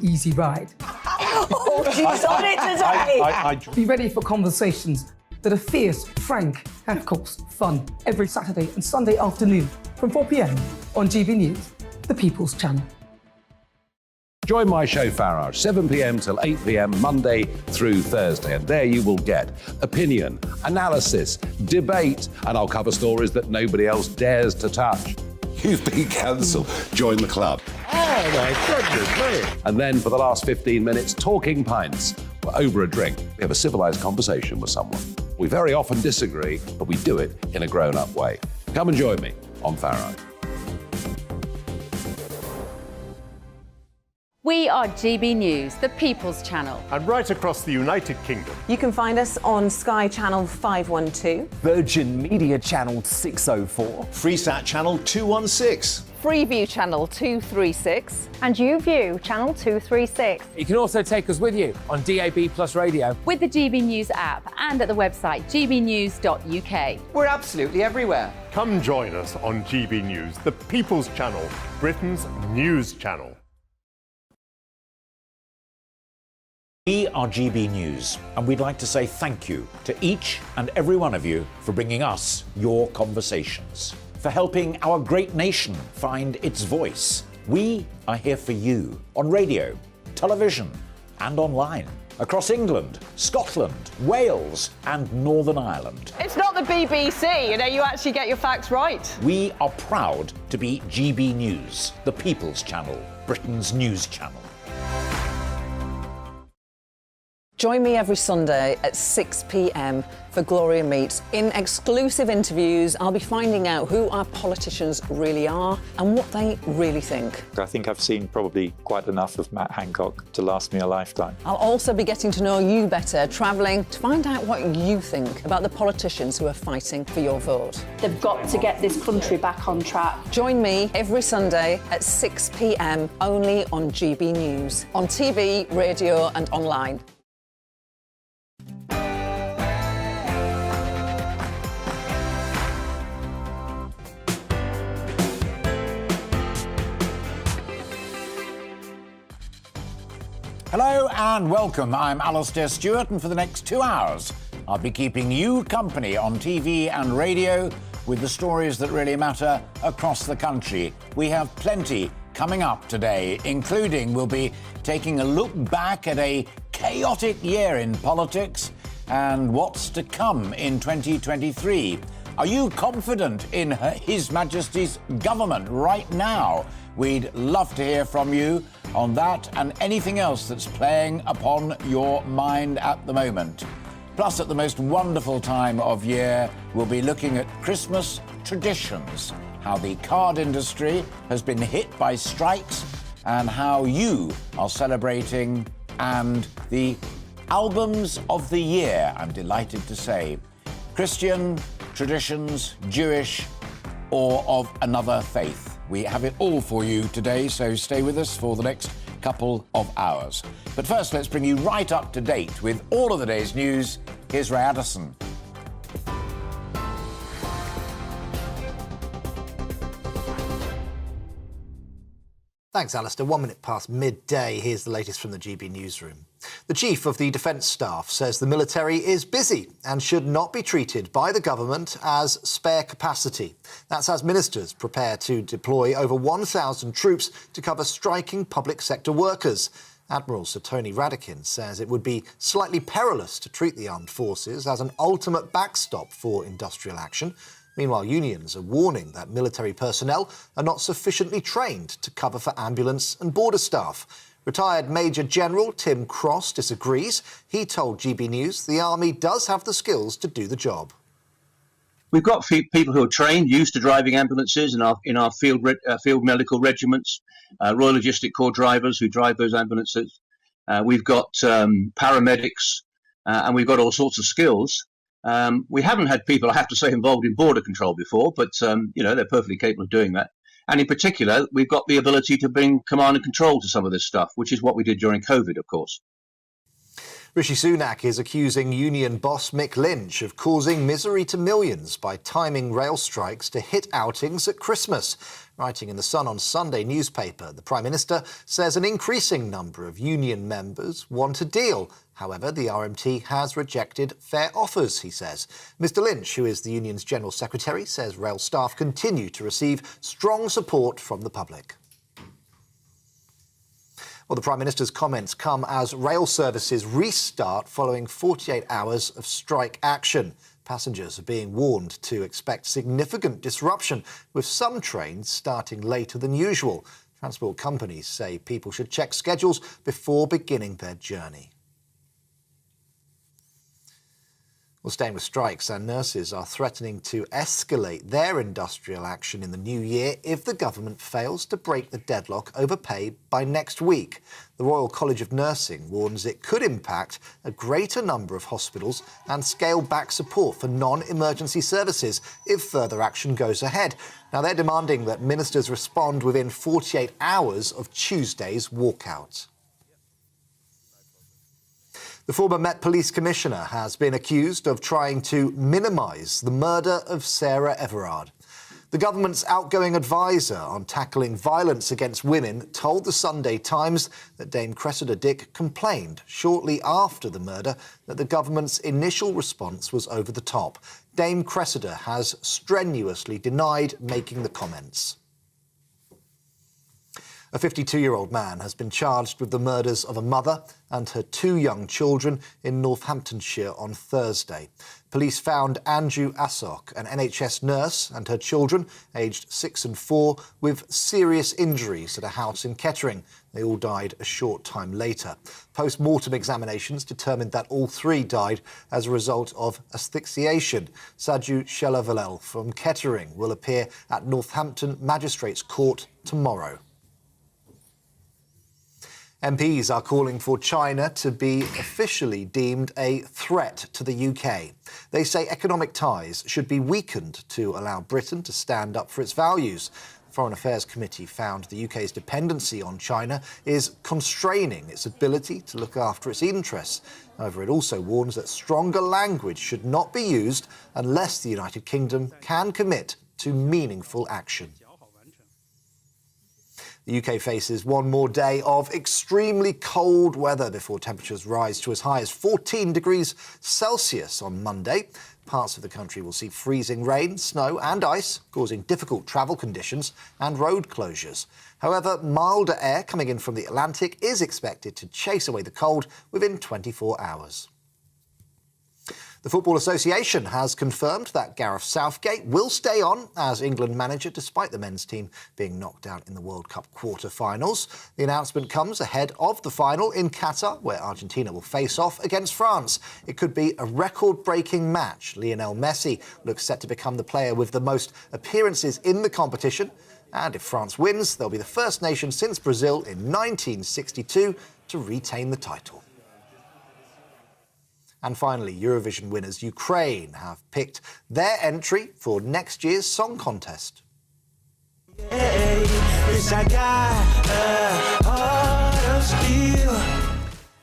easy ride. Oh, she's on it today! Be ready for conversations that are fierce, frank, and of course, fun every Saturday and Sunday afternoon from 4 p.m. on GB News, the People's Channel. Join my show Farage, 7 p.m. till 8 p.m. Monday through Thursday, and there you will get opinion, analysis, debate, and I'll cover stories that nobody else dares to touch. You've been cancelled. Join the club. Oh my goodness me. And then for the last 15 minutes, talking pints. We're over a drink. We have a civilised conversation with someone. We very often disagree, but we do it in a grown-up way. Come and join me on Farage. We are GB News, the People's Channel. And right across the United Kingdom. You can find us on Sky Channel 512, Virgin Media Channel 604, Freesat Channel 216. Freeview Channel 236 and YouView Channel 236. You can also take us with you on DAB Plus Radio, with the GB News app and at the website gbnews.uk. We're absolutely everywhere. Come join us on GB News, the People's Channel, Britain's news channel. We are GB News, and we'd like to say thank you to each and every one of you for bringing us your conversations, for helping our great nation find its voice. We are here for you on radio, television, and online, across England, Scotland, Wales, and Northern Ireland. It's not the BBC, you actually get your facts right. We are proud to be GB News, the People's Channel, Britain's news channel. Join me every Sunday at 6 p.m. for Gloria Meets. In exclusive interviews, I'll be finding out who our politicians really are and what they really think. I think I've seen probably quite enough of Matt Hancock to last me a lifetime. I'll also be getting to know you better, travelling to find out what you think about the politicians who are fighting for your vote. They've got to get this country back on track. Join me every Sunday at 6 p.m. only on GB News, on TV, radio and online. Hello and welcome. I'm Alastair Stewart, and for the next 2 hours, I'll be keeping you company on TV and radio with the stories that really matter across the country. We have plenty coming up today, including we'll be taking a look back at a chaotic year in politics and what's to come in 2023. Are you confident in His Majesty's government right now? We'd love to hear from you on that and anything else that's playing upon your mind at the moment. Plus, at the most wonderful time of year, we'll be looking at Christmas traditions, how the card industry has been hit by strikes and how you are celebrating, and the albums of the year, I'm delighted to say. Christian, traditions, Jewish, or of another faith. We have it all for you today, so stay with us for the next couple of hours. But first, let's bring you right up to date with all of the day's news. Here's Ray Addison. Thanks, Alastair. 1 minute past midday. Here's the latest from the GB newsroom. The Chief of the Defence Staff says the military is busy and should not be treated by the government as spare capacity. That's as ministers prepare to deploy over 1,000 troops to cover striking public sector workers. Admiral Sir Tony Radakin says it would be slightly perilous to treat the armed forces as an ultimate backstop for industrial action. Meanwhile, unions are warning that military personnel are not sufficiently trained to cover for ambulance and border staff. Retired Major General Tim Cross disagrees. He told GB News the Army does have the skills to do the job. We've got people who are trained, used to driving ambulances in our field medical regiments, Royal Logistic Corps drivers who drive those ambulances. We've got paramedics, and we've got all sorts of skills. We haven't had people, I have to say, involved in border control before, but they're perfectly capable of doing that. And in particular, we've got the ability to bring command and control to some of this stuff, which is what we did during COVID, of course. Rishi Sunak is accusing union boss Mick Lynch of causing misery to millions by timing rail strikes to hit outings at Christmas. Writing in the Sun on Sunday newspaper, the Prime Minister says an increasing number of union members want a deal. However, the RMT has rejected fair offers, he says. Mr Lynch, who is the union's General Secretary, says rail staff continue to receive strong support from the public. Well, the Prime Minister's comments come as rail services restart following 48 hours of strike action. Passengers are being warned to expect significant disruption, with some trains starting later than usual. Transport companies say people should check schedules before beginning their journey. Well, staying with strikes, and nurses are threatening to escalate their industrial action in the new year if the government fails to break the deadlock over pay by next week. The Royal College of Nursing warns it could impact a greater number of hospitals and scale back support for non-emergency services if further action goes ahead. Now, they're demanding that ministers respond within 48 hours of Tuesday's walkout. The former Met Police Commissioner has been accused of trying to minimise the murder of Sarah Everard. The government's outgoing advisor on tackling violence against women told the Sunday Times that Dame Cressida Dick complained shortly after the murder that the government's initial response was over the top. Dame Cressida has strenuously denied making the comments. A 52-year-old man has been charged with the murders of a mother and her 2 young children in Northamptonshire on Thursday. Police found Andrew Assock, an NHS nurse, and her children, aged 6 and 4, with serious injuries at a house in Kettering. They all died a short time later. Post-mortem examinations determined that all 3 died as a result of asphyxiation. Saju Shelavalel from Kettering will appear at Northampton Magistrates Court tomorrow. MPs are calling for China to be officially deemed a threat to the UK. They say economic ties should be weakened to allow Britain to stand up for its values. The Foreign Affairs Committee found the UK's dependency on China is constraining its ability to look after its interests. However, it also warns that stronger language should not be used unless the United Kingdom can commit to meaningful action. The UK faces one more day of extremely cold weather before temperatures rise to as high as 14 degrees Celsius on Monday. Parts of the country will see freezing rain, snow and ice, causing difficult travel conditions and road closures. However, milder air coming in from the Atlantic is expected to chase away the cold within 24 hours. The Football Association has confirmed that Gareth Southgate will stay on as England manager despite the men's team being knocked out in the World Cup quarter-finals. The announcement comes ahead of the final in Qatar, where Argentina will face off against France. It could be a record-breaking match. Lionel Messi looks set to become the player with the most appearances in the competition. And if France wins, they'll be the first nation since Brazil in 1962 to retain the title. And finally, Eurovision winners Ukraine have picked their entry for next year's song contest.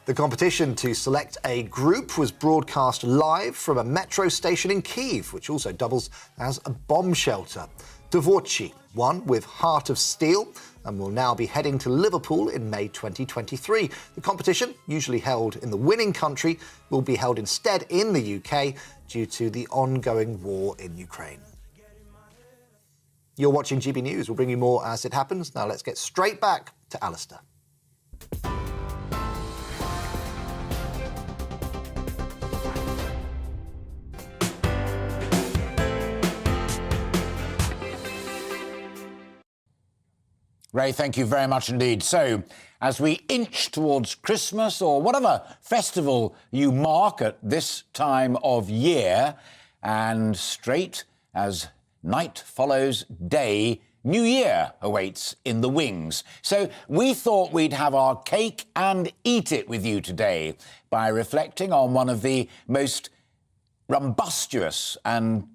The competition to select a group was broadcast live from a metro station in Kyiv, which also doubles as a bomb shelter. Dvorchi won with Heart of Steel and will now be heading to Liverpool in May 2023. The competition, usually held in the winning country, will be held instead in the UK due to the ongoing war in Ukraine. You're watching GB News. We'll bring you more as it happens. Now let's get straight back to Alastair. Ray, thank you very much indeed. So, as we inch towards Christmas or whatever festival you mark at this time of year, and straight as night follows day, New Year awaits in the wings. So we thought we'd have our cake and eat it with you today by reflecting on one of the most rumbustious and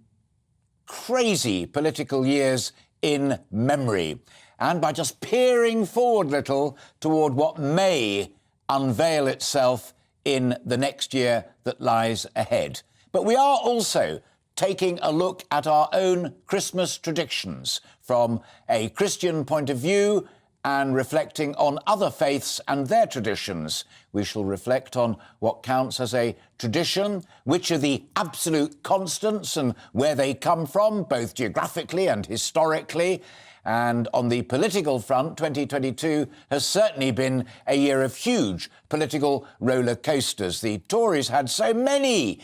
crazy political years in memory, and by just peering forward a little toward what may unveil itself in the next year that lies ahead. But we are also taking a look at our own Christmas traditions from a Christian point of view and reflecting on other faiths and their traditions. We shall reflect on what counts as a tradition, which are the absolute constants and where they come from, both geographically and historically. And on the political front, 2022 has certainly been a year of huge political roller coasters. The Tories had so many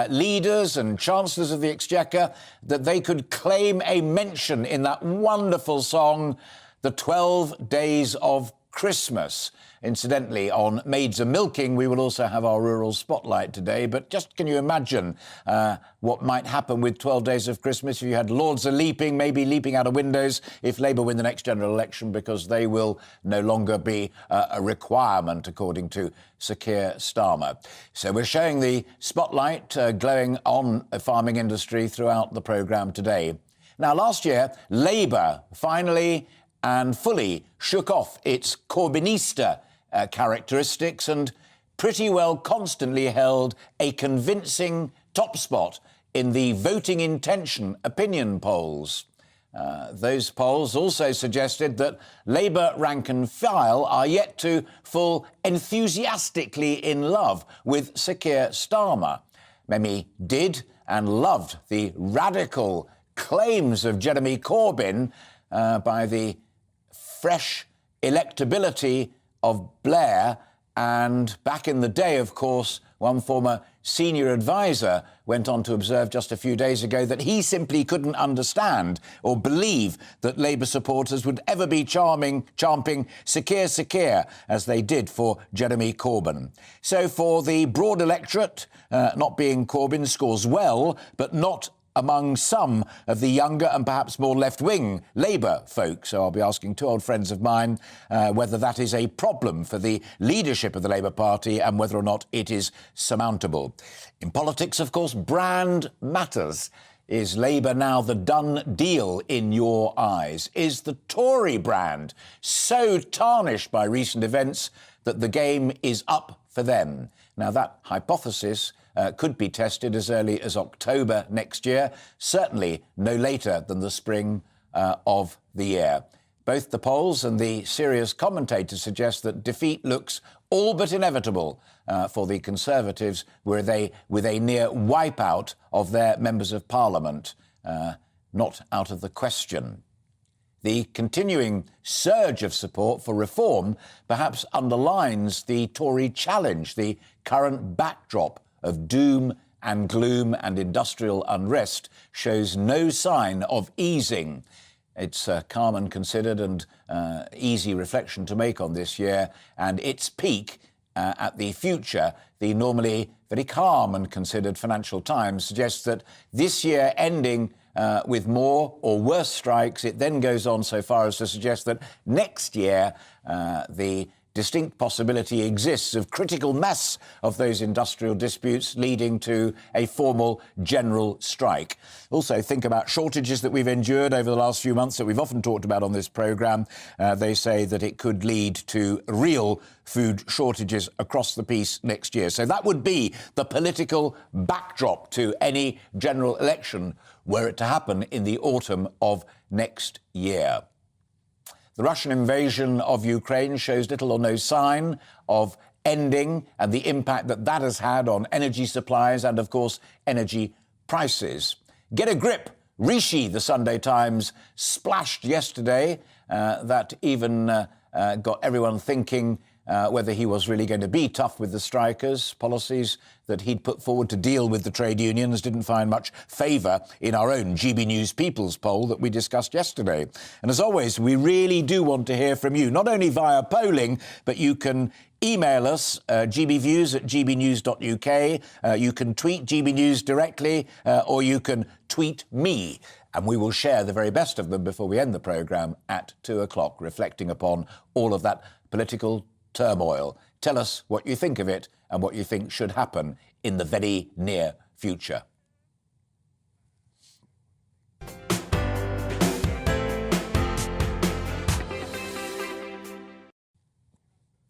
leaders and chancellors of the Exchequer that they could claim a mention in that wonderful song, The 12 Days of Christmas. Incidentally, on Maids a Milking, we will also have our rural spotlight today. But just can you imagine what might happen with 12 Days of Christmas if you had Lords a Leaping, maybe leaping out of windows if Labour win the next general election, because they will no longer be a requirement, according to Sir Keir Starmer. So we're showing the spotlight glowing on the farming industry throughout the programme today. Now, last year, Labour finally and fully shook off its Corbynista characteristics and pretty well constantly held a convincing top spot in the voting intention opinion polls. Those polls also suggested that Labour rank and file are yet to fall enthusiastically in love with Sir Keir Starmer. Many did and loved the radical claims of Jeremy Corbyn by the fresh electability of Blair, and back in the day, of course, one former senior advisor went on to observe just a few days ago that he simply couldn't understand or believe that Labour supporters would ever be champing Sir Keir, as they did for Jeremy Corbyn. So for the broad electorate, not being Corbyn scores well, but not among some of the younger and perhaps more left-wing Labour folk. So I'll be asking two old friends of mine whether that is a problem for the leadership of the Labour Party and whether or not it is surmountable. In politics, of course, brand matters. Is Labour now the done deal in your eyes? Is the Tory brand so tarnished by recent events that the game is up for them? Now, that hypothesis could be tested as early as October next year, certainly no later than the spring of the year. Both the polls and the serious commentators suggest that defeat looks all but inevitable for the Conservatives with a near wipeout of their members of Parliament, not out of the question. The continuing surge of support for reform perhaps underlines the Tory challenge, the current backdrop of doom and gloom and industrial unrest shows no sign of easing. It's a calm and considered and easy reflection to make on this year and its peak at the future. The normally very calm and considered Financial Times suggests that this year ending with more or worse strikes. It then goes on so far as to suggest that next year the distinct possibility exists of critical mass of those industrial disputes leading to a formal general strike. Also, think about shortages that we've endured over the last few months that we've often talked about on this programme. They say that it could lead to real food shortages across the piece next year. So that would be the political backdrop to any general election were it to happen in the autumn of next year. The Russian invasion of Ukraine shows little or no sign of ending, and the impact that that has had on energy supplies and, of course, energy prices. Get a grip. Rishi, the Sunday Times, splashed yesterday that even got everyone thinking whether he was really going to be tough with the strikers. Policies that he'd put forward to deal with the trade unions didn't find much favour in our own GB News People's poll that we discussed yesterday. And as always, we really do want to hear from you, not only via polling, but you can email us, gbviews@gbnews.uk. You can tweet GB News directly, or you can tweet me. And we will share the very best of them before we end the programme at 2 o'clock, reflecting upon all of that political turmoil. Tell us what you think of it and what you think should happen in the very near future.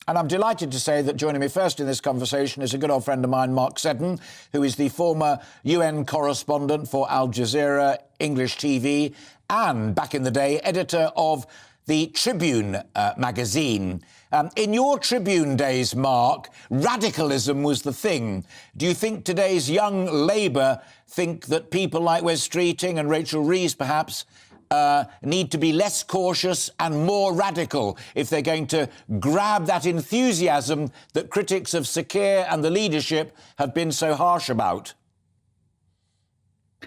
And I'm delighted to say that joining me first in this conversation is a good old friend of mine, Mark Seddon, who is the former UN correspondent for Al Jazeera, English TV, and, back in the day, editor of the Tribune magazine. In your Tribune days, Mark, radicalism was the thing. Do you think today's young Labour think that people like Wes Streeting and Rachel Reeves, perhaps, need to be less cautious and more radical if they're going to grab that enthusiasm that critics of Sir Keir and the leadership have been so harsh about?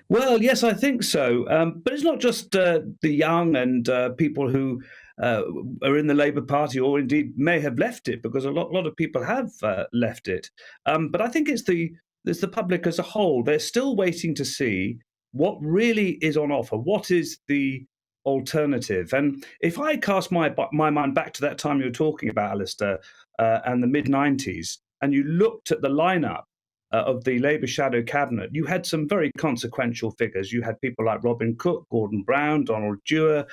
Well, yes, I think so. But it's not just the young and people who are in the Labour Party or indeed may have left it, because a lot of people have left it. But I think it's the public as a whole. They're still waiting to see what really is on offer. What is the alternative? And if I cast my mind back to that time you were talking about, Alastair, and the mid-90s, and you looked at the lineup of the Labour shadow cabinet, you had some very consequential figures. You had people like Robin Cook, Gordon Brown, Donald Dewar,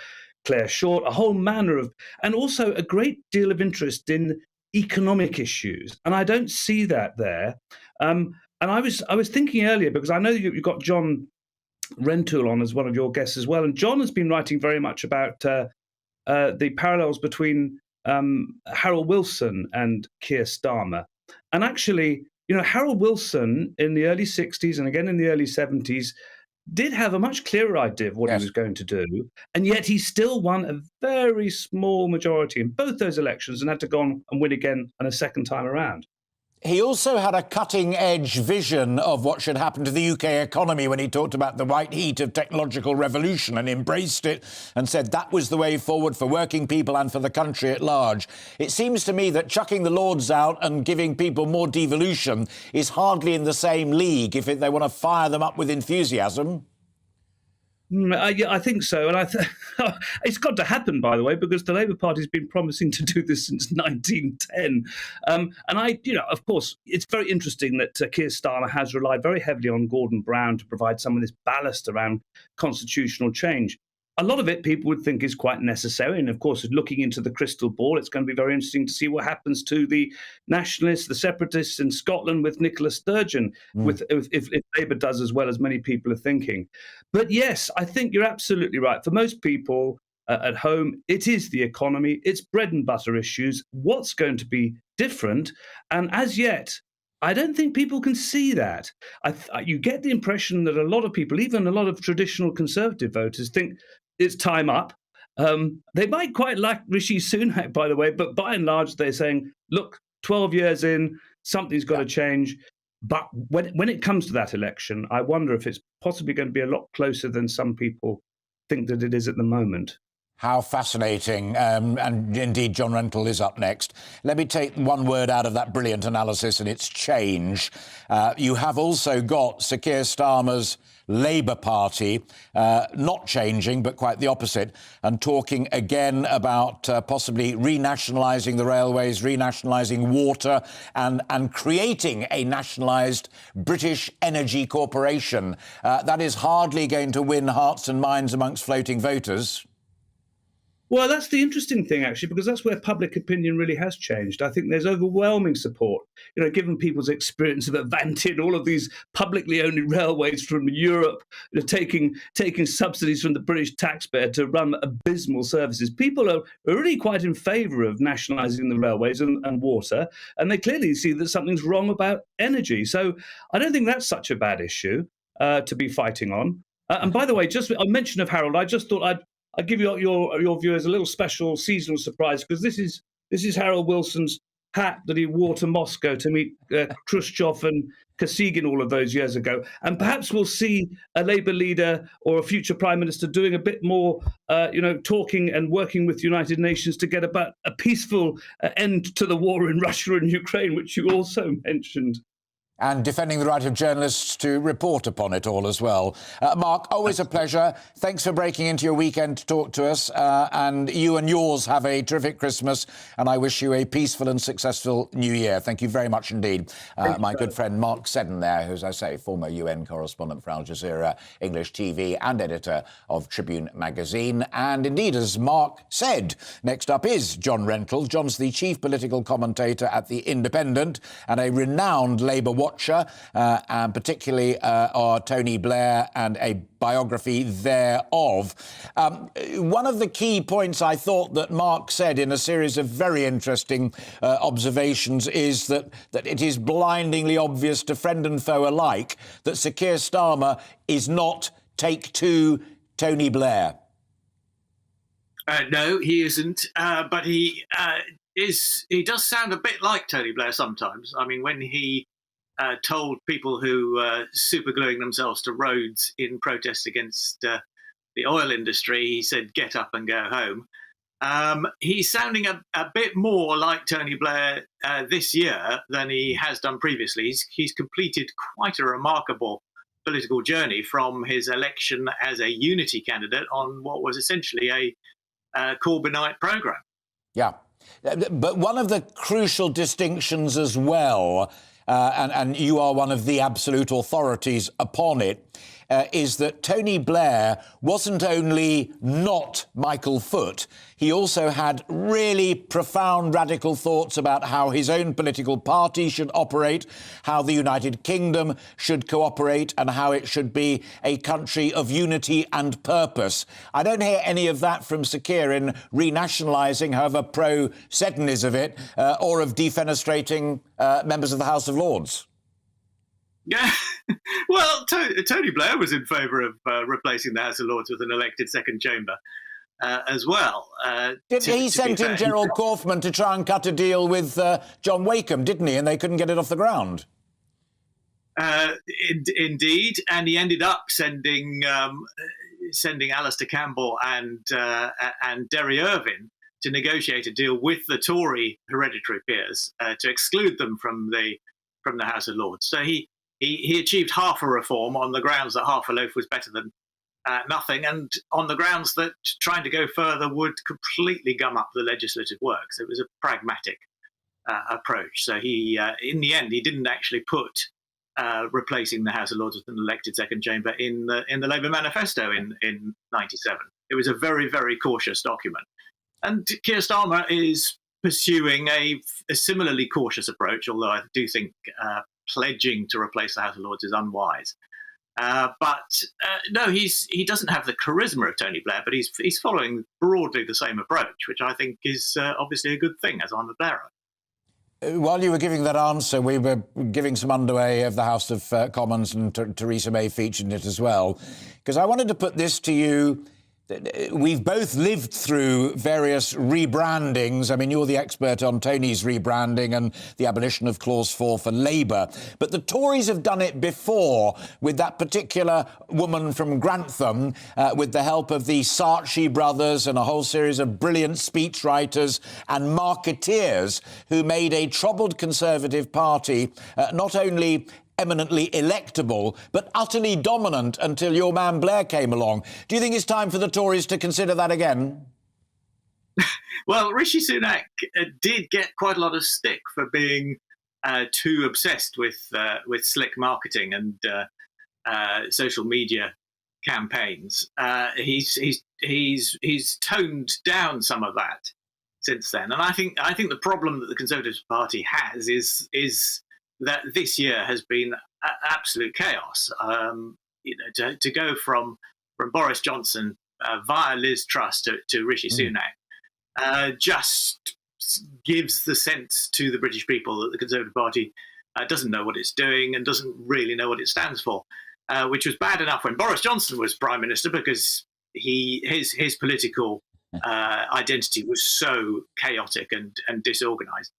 Claire Short, a whole manner of, and also a great deal of interest in economic issues. And I don't see that there. And I was thinking earlier, because I know you've got John Rentoul on as one of your guests as well, and John has been writing very much about the parallels between Harold Wilson and Keir Starmer. And actually, you know, Harold Wilson in the early 60s and again in the early 70s did have a much clearer idea of what he was going to do, and yet he still won a very small majority in both those elections and had to go on and win again and a second time around. He also had a cutting-edge vision of what should happen to the UK economy when he talked about the white heat of technological revolution and embraced it and said that was the way forward for working people and for the country at large. It seems to me that chucking the Lords out and giving people more devolution is hardly in the same league if they want to fire them up with enthusiasm. I think so, and it's got to happen, by the way, because the Labour Party's been promising to do this since 1910. Of course, it's very interesting that Keir Starmer has relied very heavily on Gordon Brown to provide some of this ballast around constitutional change. A lot of it people would think is quite necessary. And of course, looking into the crystal ball, it's going to be very interesting to see what happens to the nationalists, the separatists in Scotland with Nicola Sturgeon, if Labour does as well as many people are thinking. But yes, I think you're absolutely right. For most people at home, it is the economy. It's bread and butter issues. What's going to be different? And as yet, I don't think people can see that. You get the impression that a lot of people, even a lot of traditional Conservative voters, think it's time up. They might quite like Rishi Sunak, by the way, but by and large, they're saying, look, 12 years in, something's got to change. But when it comes to that election, I wonder if it's possibly going to be a lot closer than some people think that it is at the moment. How fascinating. And indeed, John Rentoul is up next. Let me take one word out of that brilliant analysis, and it's change. You have also got Sir Keir Starmer's Labour Party not changing, but quite the opposite, and talking again about possibly renationalising the railways, renationalising water, and creating a nationalised British energy corporation. That is hardly going to win hearts and minds amongst floating voters. Well, that's the interesting thing, actually, because that's where public opinion really has changed. I think there's overwhelming support, given people's experience of Avanti and all of these publicly owned railways from Europe, taking subsidies from the British taxpayer to run abysmal services. People are really quite in favour of nationalising the railways and water, and they clearly see that something's wrong about energy. So I don't think that's such a bad issue to be fighting on. And by the way, just a mention of Harold, I just thought I'd give your viewers a little special seasonal surprise, because this is Harold Wilson's hat that he wore to Moscow to meet Khrushchev and Kosygin all of those years ago. And perhaps we'll see a Labour leader or a future Prime Minister doing a bit more, talking and working with the United Nations to get about a peaceful end to the war in Russia and Ukraine, which you also mentioned. and defending the right of journalists to report upon it all as well. Mark, always a pleasure. Thanks for breaking into your weekend to talk to us. And you and yours have a terrific Christmas, and I wish you a peaceful and successful New Year. Thank you very much indeed. My good friend Mark Seddon there, who, as I say, former UN correspondent for Al Jazeera, English TV, and editor of Tribune magazine. And indeed, as Mark said, next up is John Rentoul. John's the chief political commentator at The Independent and a renowned Labour watcher, and particularly Tony Blair and a biography thereof. One of the key points I thought that Mark said in a series of very interesting observations is that it is blindingly obvious to friend and foe alike that Sir Keir Starmer is not Take Two Tony Blair. No, he isn't, but he does sound a bit like Tony Blair sometimes. I mean, when he told people who supergluing themselves to roads in protest against the oil industry, he said, "Get up and go home." He's sounding a bit more like Tony Blair this year than he has done previously. He's completed quite a remarkable political journey from his election as a unity candidate on what was essentially a Corbynite programme. Yeah. But one of the crucial distinctions as well, and you are one of the absolute authorities upon it, is that Tony Blair wasn't only not Michael Foot, he also had really profound radical thoughts about how his own political party should operate, how the United Kingdom should cooperate, and how it should be a country of unity and purpose. I don't hear any of that from Sir Keir in renationalising, however pro-Seddon is of it, or of defenestrating members of the House of Lords. Yeah, well, Tony Blair was in favour of replacing the House of Lords with an elected second chamber as well. He sent in Gerald Kaufman to try and cut a deal with John Wakeham, didn't he? And they couldn't get it off the ground. Indeed, and he ended up sending Alastair Campbell and Derry Irvine to negotiate a deal with the Tory hereditary peers to exclude them from the House of Lords. So he achieved half a reform on the grounds that half a loaf was better than nothing, and on the grounds that trying to go further would completely gum up the legislative work. So it was a pragmatic approach. So he, in the end, he didn't actually put replacing the House of Lords with an elected second chamber in the Labour manifesto in '97. It was a very, very cautious document. And Keir Starmer is pursuing a similarly cautious approach, although I do think pledging to replace the House of Lords is unwise. But no, he doesn't have the charisma of Tony Blair, but he's following broadly the same approach, which I think is obviously a good thing, as I'm a Blairer. While you were giving that answer, we were giving some underway of the House of Commons, and Theresa May featured in it as well, because I wanted to put this to you. We've both lived through various rebrandings. I mean, you're the expert on Tony's rebranding and the abolition of Clause 4 for Labour. But the Tories have done it before with that particular woman from Grantham, with the help of the Saatchi brothers and a whole series of brilliant speechwriters and marketeers who made a troubled Conservative Party not only eminently electable, but utterly dominant until your man Blair came along. Do you think it's time for the Tories to consider that again? Well, Rishi Sunak did get quite a lot of stick for being too obsessed with slick marketing and social media campaigns. He's toned down some of that since then, and I think the problem that the Conservative Party has is that this year has been absolute chaos. To go from Boris Johnson via Liz Truss to Rishi Sunak just gives the sense to the British people that the Conservative Party doesn't know what it's doing and doesn't really know what it stands for, which was bad enough when Boris Johnson was Prime Minister, because his political identity was so chaotic and disorganised.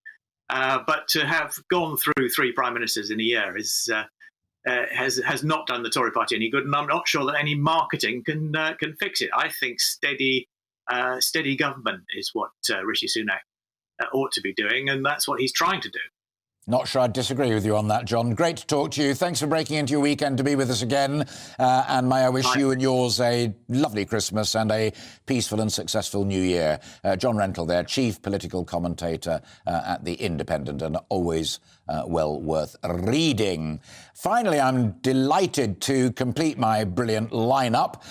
But to have gone through three prime ministers in a year has not done the Tory party any good, and I'm not sure that any marketing can fix it. I think steady government is what Rishi Sunak ought to be doing, and that's what he's trying to do. Not sure I'd disagree with you on that, John. Great to talk to you. Thanks for breaking into your weekend to be with us again. And may I wish you and yours a lovely Christmas and a peaceful and successful New Year. John Rentoul there, Chief Political Commentator at The Independent, and always well worth reading. Finally, I'm delighted to complete my brilliant lineup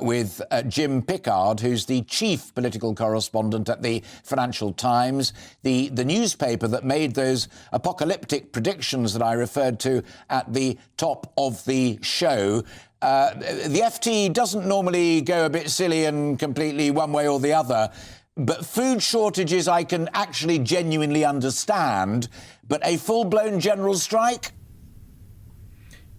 with Jim Pickard, who's the Chief Political Correspondent at the Financial Times, the newspaper that made those apocalyptic predictions that I referred to at the top of the show. The FT doesn't normally go a bit silly and completely one way or the other, but food shortages I can actually genuinely understand, but a full-blown general strike?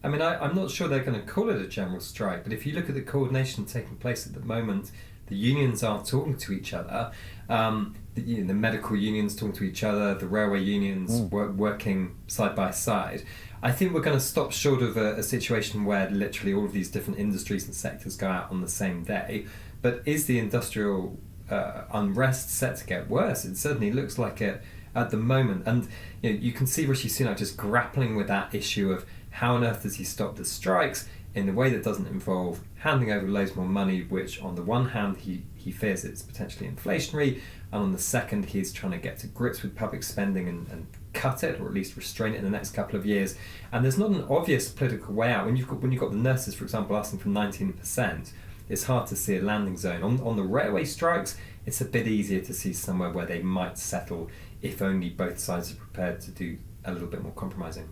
I mean, I'm not sure they're going to call it a general strike, but if you look at the coordination taking place at the moment, the unions are talking to each other. The medical unions talking to each other, the railway unions working side by side. I think we're going to stop short of a situation where literally all of these different industries and sectors go out on the same day. But is the industrial unrest set to get worse? It certainly looks like it at the moment. And you can see Rishi Sunak just grappling with that issue of how on earth does he stop the strikes in a way that doesn't involve handing over loads more money, which on the one hand he fears it's potentially inflationary, and on the second he's trying to get to grips with public spending and cut it, or at least restrain it in the next couple of years. And there's not an obvious political way out. When you've got the nurses, for example, asking for 19%, it's hard to see a landing zone. On the railway strikes, it's a bit easier to see somewhere where they might settle if only both sides are prepared to do a little bit more compromising.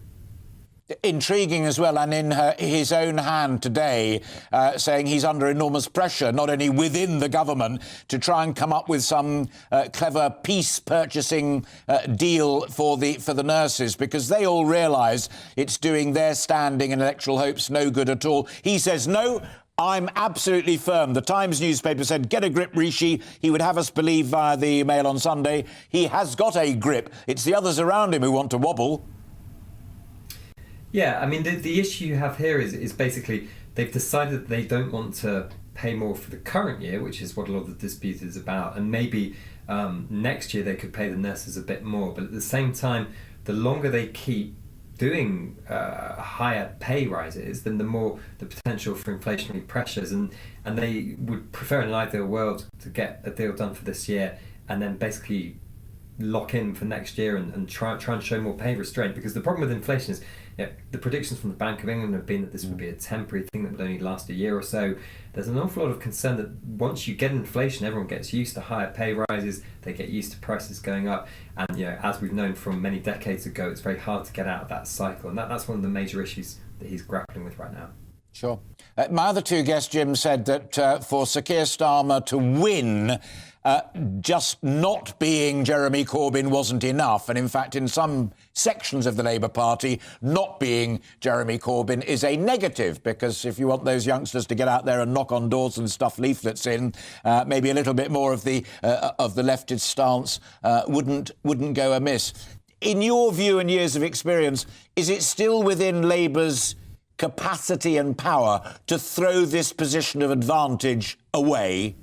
Intriguing as well, and in his own hand today, saying he's under enormous pressure, not only within the government, to try and come up with some clever peace purchasing deal for the nurses, because they all realise it's doing their standing and electoral hopes no good at all. He says, no, I'm absolutely firm. The Times newspaper said, get a grip, Rishi. He would have us believe via the Mail on Sunday. He has got a grip. It's the others around him who want to wobble. Yeah, I mean, the issue you have here is basically they've decided that they don't want to pay more for the current year, which is what a lot of the dispute is about, and maybe next year they could pay the nurses a bit more. But at the same time, the longer they keep doing higher pay rises, then the more the potential for inflationary pressures, and they would prefer in an ideal world to get a deal done for this year and then basically lock in for next year and try and show more pay restraint. Because the problem with inflation is the predictions from the Bank of England have been that this would be a temporary thing that would only last a year or so. There's an awful lot of concern that once you get inflation, everyone gets used to higher pay rises, they get used to prices going up, and as we've known from many decades ago, it's very hard to get out of that cycle, and that's one of the major issues that he's grappling with right now. Sure. My other two guests, Jim, said that for Sir Keir Starmer to win, just not being Jeremy Corbyn wasn't enough. And in fact, in some sections of the Labour Party, not being Jeremy Corbyn is a negative, because if you want those youngsters to get out there and knock on doors and stuff leaflets in, maybe a little bit more of the leftist stance wouldn't go amiss. In your view and years of experience, is it still within Labour's capacity and power to throw this position of advantage away?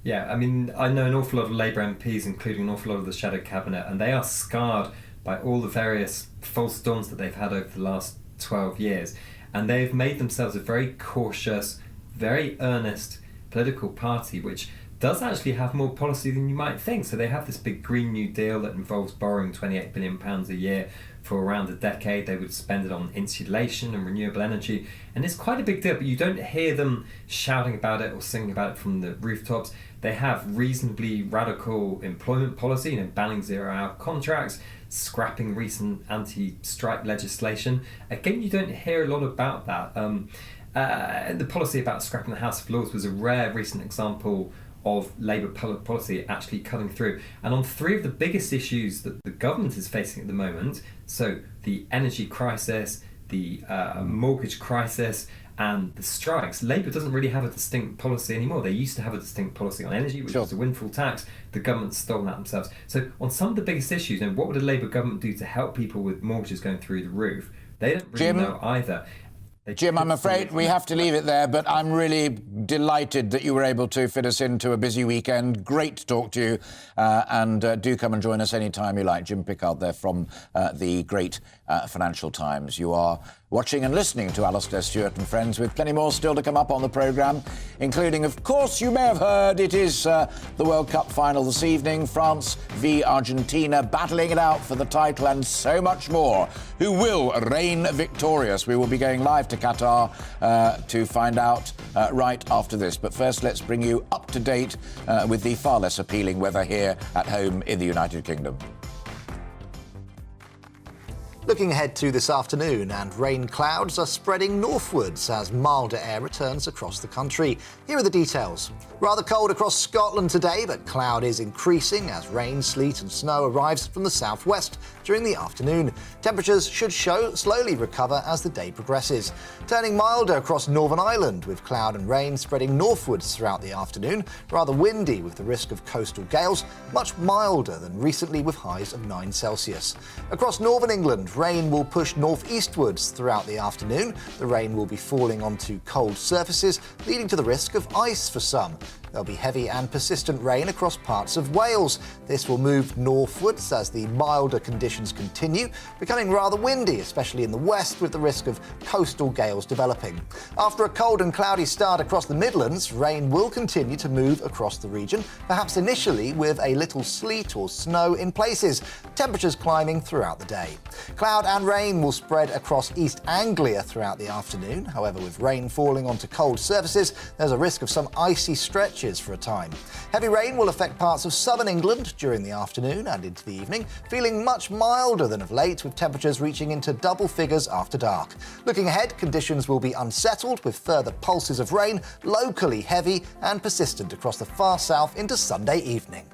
Yeah, I mean, I know an awful lot of Labour MPs, including an awful lot of the shadow cabinet, and they are scarred by all the various false dawns that they've had over the last 12 years. And they've made themselves a very cautious, very earnest political party, which does actually have more policy than you might think. So they have this big Green New Deal that involves borrowing £28 billion a year for around a decade. They would spend it on insulation and renewable energy. And it's quite a big deal, but you don't hear them shouting about it or singing about it from the rooftops. They have reasonably radical employment policy, banning zero-hour contracts, scrapping recent anti-strike legislation. Again, you don't hear a lot about that. The policy about scrapping the House of Lords was a rare recent example of Labour policy actually cutting through. And on three of the biggest issues that the government is facing at the moment, so the energy crisis, the mortgage crisis, and the strikes, Labour doesn't really have a distinct policy anymore. They used to have a distinct policy on energy, which was a windfall tax. The government's stolen that themselves. So on some of the biggest issues, what would a Labour government do to help people with mortgages going through the roof? They don't really know either. Jim, I'm afraid we have to leave it there, but I'm really delighted that you were able to fit us into a busy weekend. Great to talk to you, and do come and join us anytime you like. Jim Pickard there from the great Financial Times. You are watching and listening to Alastair Stewart and Friends, with plenty more still to come up on the programme, including, of course, you may have heard, it is the World Cup final this evening. France v Argentina, battling it out for the title, and so much more. Who will reign victorious? We will be going live to Qatar to find out right after this. But first, let's bring you up to date with the far less appealing weather here at home in the United Kingdom. Looking ahead to this afternoon, and rain clouds are spreading northwards as milder air returns across the country. Here are the details. Rather cold across Scotland today, but cloud is increasing as rain, sleet and snow arrives from the southwest during the afternoon. Temperatures should slowly recover as the day progresses. Turning milder across Northern Ireland, with cloud and rain spreading northwards throughout the afternoon. Rather windy with the risk of coastal gales, much milder than recently with highs of 9 Celsius. Across northern England, rain will push northeastwards throughout the afternoon. The rain will be falling onto cold surfaces, leading to the risk of ice for some. There'll be heavy and persistent rain across parts of Wales. This will move northwards as the milder conditions continue, becoming rather windy, especially in the west, with the risk of coastal gales developing. After a cold and cloudy start across the Midlands, rain will continue to move across the region, perhaps initially with a little sleet or snow in places. Temperatures climbing throughout the day. Cloud and rain will spread across East Anglia throughout the afternoon. However, with rain falling onto cold surfaces, there's a risk of some icy stretches for a time. Heavy rain will affect parts of southern England during the afternoon and into the evening, feeling much milder than of late, with temperatures reaching into double figures after dark. Looking ahead, conditions will be unsettled, with further pulses of rain, locally heavy and persistent across the far south into Sunday evening.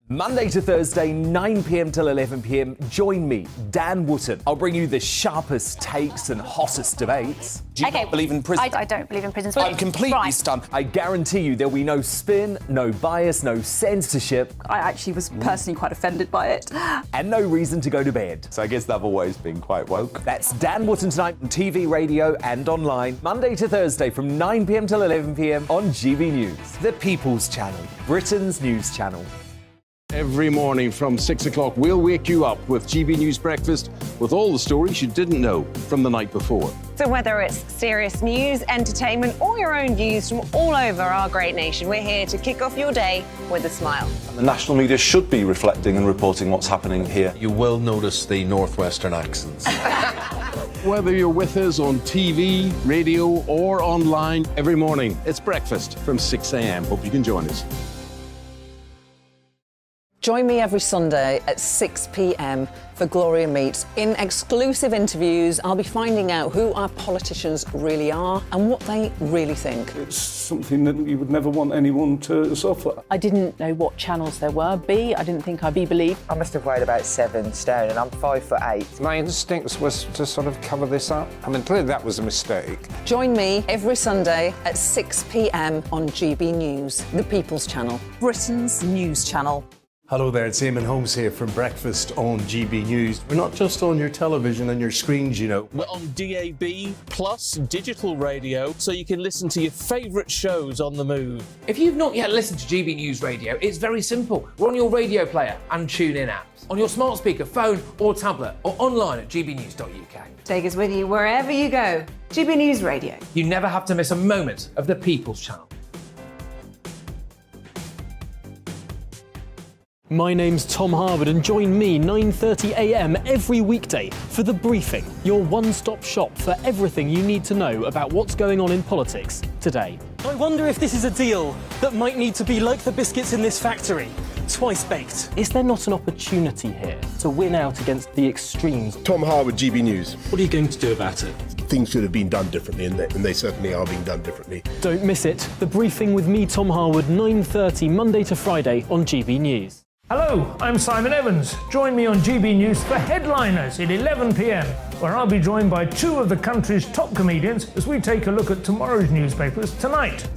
Monday to Thursday, 9 p.m. till 11 p.m. Join me, Dan Wootton. I'll bring you the sharpest takes and hottest debates. Do you not believe in prison? I don't believe in prisons. I'm completely stunned. I guarantee you there'll be no spin, no bias, no censorship. I actually was personally quite offended by it. And no reason to go to bed. So I guess they've always been quite woke. That's Dan Wootton tonight on TV, radio and online. Monday to Thursday from 9 p.m. till 11 p.m. on GB News. The People's Channel, Britain's news channel. Every morning from 6 o'clock, we'll wake you up with GB News Breakfast with all the stories you didn't know from the night before. So whether it's serious news, entertainment or your own views from all over our great nation, we're here to kick off your day with a smile. And the national media should be reflecting and reporting what's happening here. You will notice the northwestern accents. Whether you're with us on TV, radio or online, every morning it's breakfast from 6 a.m. Hope you can join us. Join me every Sunday at 6 p.m. for Gloria Meets. In exclusive interviews, I'll be finding out who our politicians really are and what they really think. It's something that you would never want anyone to suffer. I didn't know what channels there were. I didn't think I'd be believed. I must have weighed about 7 stone and I'm 5'8". My instincts was to sort of cover this up. I mean, clearly that was a mistake. Join me every Sunday at 6 p.m. on GB News, the People's Channel, Britain's news channel. Hello there, it's Eamon Holmes here from Breakfast on GB News. We're not just on your television and your screens, you know. We're on DAB plus digital radio, so you can listen to your favourite shows on the move. If you've not yet listened to GB News Radio, it's very simple. We're on your radio player and tune-in apps, on your smart speaker, phone or tablet, or online at gbnews.uk. Take us with you wherever you go. GB News Radio. You never have to miss a moment of the People's Channel. My name's Tom Harwood and join me 9:30 a.m. every weekday for The Briefing, your one-stop shop for everything you need to know about what's going on in politics today. I wonder if this is a deal that might need to be like the biscuits in this factory, twice baked. Is there not an opportunity here to win out against the extremes? Tom Harwood, GB News. What are you going to do about it? Things should have been done differently, and they certainly are being done differently. Don't miss it. The Briefing with me, Tom Harwood, 9:30 Monday to Friday on GB News. Hello, I'm Simon Evans. Join me on GB News for Headliners at 11 p.m, where I'll be joined by two of the country's top comedians as we take a look at tomorrow's newspapers tonight.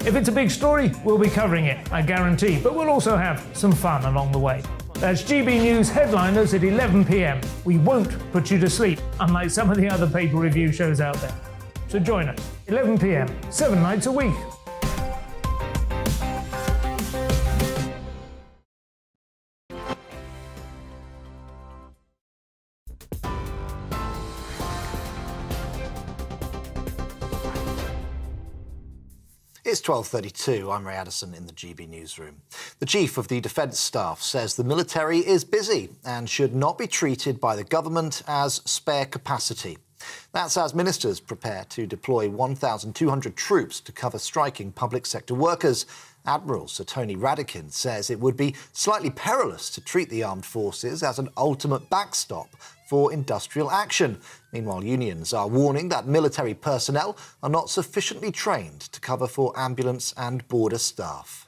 If it's a big story, we'll be covering it, I guarantee, but we'll also have some fun along the way. That's GB News headliners at 11 p.m. We won't put you to sleep, unlike some of the other paper review shows out there. So join us, 11 p.m, 7 nights a week. It's 12:32. I'm Ray Addison in the GB newsroom. The Chief of the Defence Staff says the military is busy and should not be treated by the government as spare capacity. That's as ministers prepare to deploy 1,200 troops to cover striking public sector workers. Admiral Sir Tony Radakin says it would be slightly perilous to treat the armed forces as an ultimate backstop for industrial action. Meanwhile, unions are warning that military personnel are not sufficiently trained to cover for ambulance and border staff.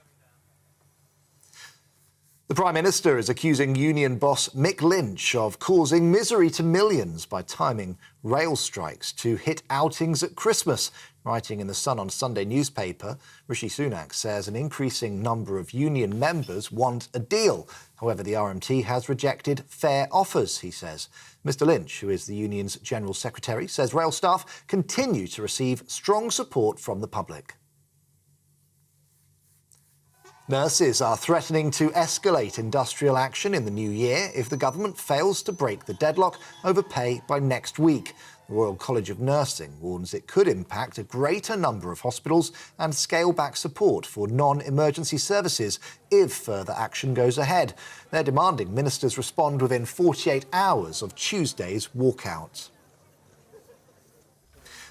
The Prime Minister is accusing union boss Mick Lynch of causing misery to millions by timing rail strikes to hit outings at Christmas. Writing in the Sun on Sunday newspaper, Rishi Sunak says an increasing number of union members want a deal. However, the RMT has rejected fair offers, he says. Mr Lynch, who is the union's General Secretary, says rail staff continue to receive strong support from the public. Nurses are threatening to escalate industrial action in the new year if the government fails to break the deadlock over pay by next week. The Royal College of Nursing warns it could impact a greater number of hospitals and scale back support for non-emergency services if further action goes ahead. They're demanding ministers respond within 48 hours of Tuesday's walkout.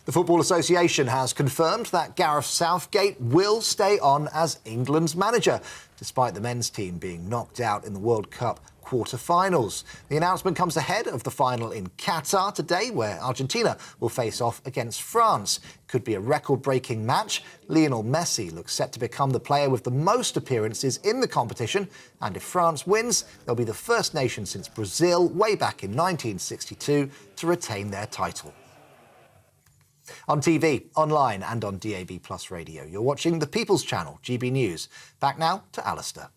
The Football Association has confirmed that Gareth Southgate will stay on as England's manager, despite the men's team being knocked out in the World Cup quarter-finals. The announcement comes ahead of the final in Qatar today, where Argentina will face off against France. It could be a record-breaking match. Lionel Messi looks set to become the player with the most appearances in the competition, and if France wins, they'll be the first nation since Brazil way back in 1962 to retain their title. On TV, online and on DAB+ radio, you're watching the People's Channel, GB News. Back now to Alastair.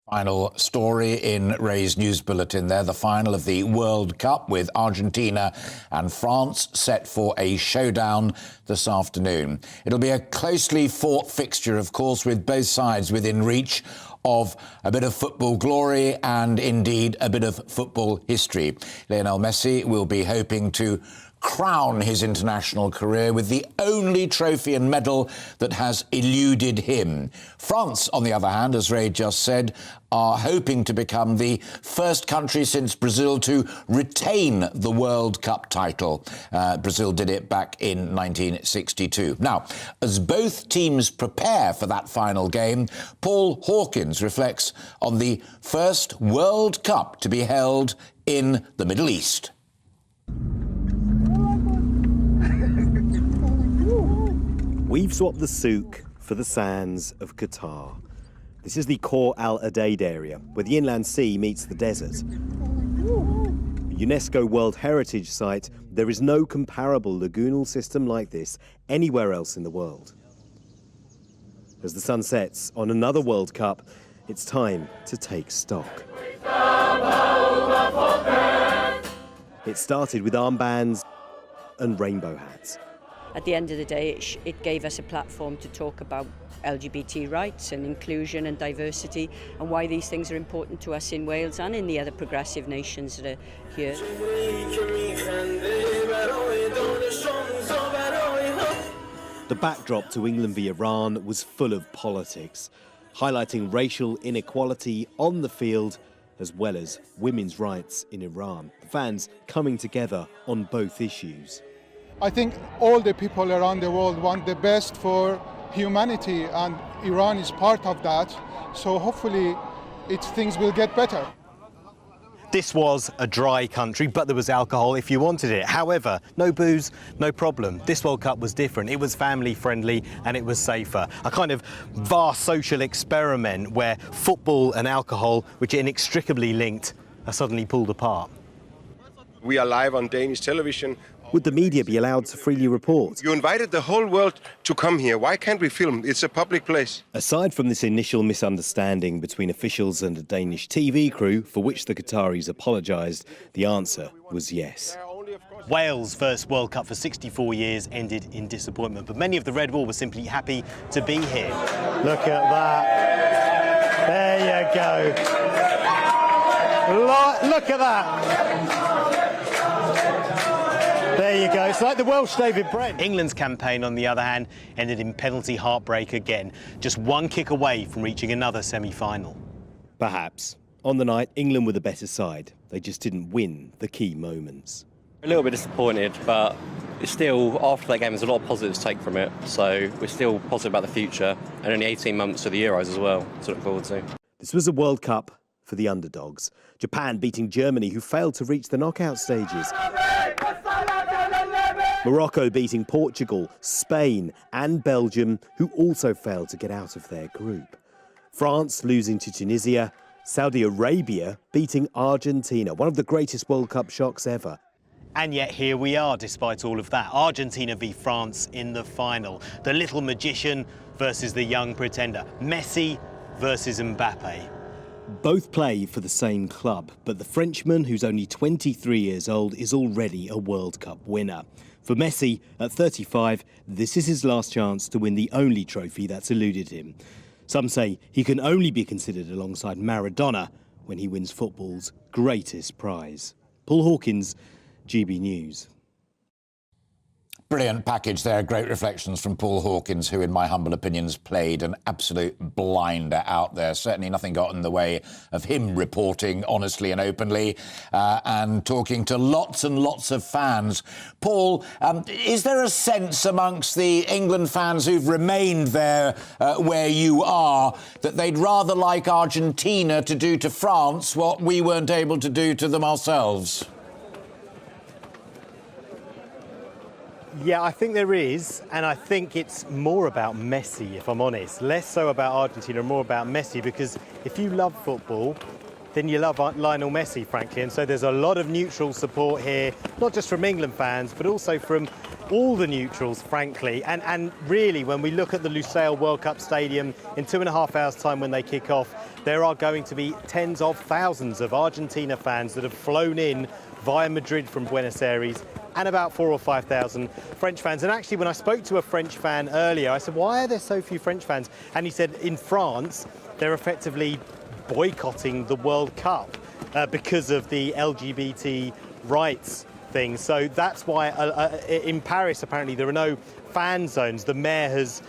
Final story in Ray's news bulletin there, the final of the World Cup with Argentina and France set for a showdown this afternoon. It'll be a closely fought fixture, of course, with both sides within reach of a bit of football glory and indeed a bit of football history. Lionel Messi will be hoping to crown his international career with the only trophy and medal that has eluded him. France, on the other hand, as Ray just said, are hoping to become the first country since Brazil to retain the World Cup title. Brazil did it back in 1962. Now, as both teams prepare for that final game, Paul Hawkins reflects on the first World Cup to be held in the Middle East. We've swapped the souk for the sands of Qatar. This is the Khor Al Adaid area, where the inland sea meets the desert. A UNESCO World Heritage Site, there is no comparable lagoonal system like this anywhere else in the world. As the sun sets on another World Cup, it's time to take stock. It started with armbands and rainbow hats. At the end of the day, it gave us a platform to talk about LGBT rights and inclusion and diversity and why these things are important to us in Wales and in the other progressive nations that are here. The backdrop to England v Iran was full of politics, highlighting racial inequality on the field as well as women's rights in Iran. Fans coming together on both issues. I think all the people around the world want the best for humanity, and Iran is part of that. So hopefully things will get better. This was a dry country, but there was alcohol if you wanted it. However, no booze, no problem. This World Cup was different. It was family friendly and it was safer. A kind of vast social experiment where football and alcohol, which are inextricably linked, are suddenly pulled apart. We are live on Danish television. Would the media be allowed to freely report? You invited the whole world to come here. Why can't we film? It's a public place. Aside from this initial misunderstanding between officials and a Danish TV crew, for which the Qataris apologised, the answer was yes. Wales' first World Cup for 64 years ended in disappointment, but many of the Red Wall were simply happy to be here. Look at that. There you go. Look at that. There you go. It's like the Welsh David Brent. England's campaign, on the other hand, ended in penalty heartbreak again, just one kick away from reaching another semi-final. Perhaps. On the night, England were the better side. They just didn't win the key moments. A little bit disappointed, but it's still, after that game, there's a lot of positives to take from it. So we're still positive about the future, and only 18 months for the Euros as well to look forward to. This was a World Cup for the underdogs. Japan beating Germany, who failed to reach the knockout stages. Morocco beating Portugal, Spain and Belgium, who also failed to get out of their group. France losing to Tunisia. Saudi Arabia beating Argentina, one of the greatest World Cup shocks ever. And yet here we are, despite all of that. Argentina v France in the final. The little magician versus the young pretender. Messi versus Mbappe. Both play for the same club, but the Frenchman, who's only 23 years old, is already a World Cup winner. For Messi, at 35, this is his last chance to win the only trophy that's eluded him. Some say he can only be considered alongside Maradona when he wins football's greatest prize. Paul Hawkins, GB News. Brilliant package there. Great reflections from Paul Hawkins, who, in my humble opinion, has played an absolute blinder out there. Certainly nothing got in the way of him reporting honestly and openly and talking to lots and lots of fans. Paul, is there a sense amongst the England fans who've remained there where you are that they'd rather like Argentina to do to France what we weren't able to do to them ourselves? Yeah, I think there is, and I think it's more about Messi, if I'm honest. Less so about Argentina, more about Messi, because if you love football, then you love Lionel Messi, frankly. And so there's a lot of neutral support here, not just from England fans, but also from all the neutrals, frankly. And really, when we look at the Lusail World Cup Stadium in 2.5 hours' time when they kick off, there are going to be tens of thousands of Argentina fans that have flown in via Madrid from Buenos Aires, and about 4,000 or 5,000 French fans. And actually, when I spoke to a French fan earlier, I said, why are there so few French fans? And he said, in France, they're effectively boycotting the World Cup because of the LGBT rights thing. So that's why in Paris, apparently, there are no fan zones. The mayor has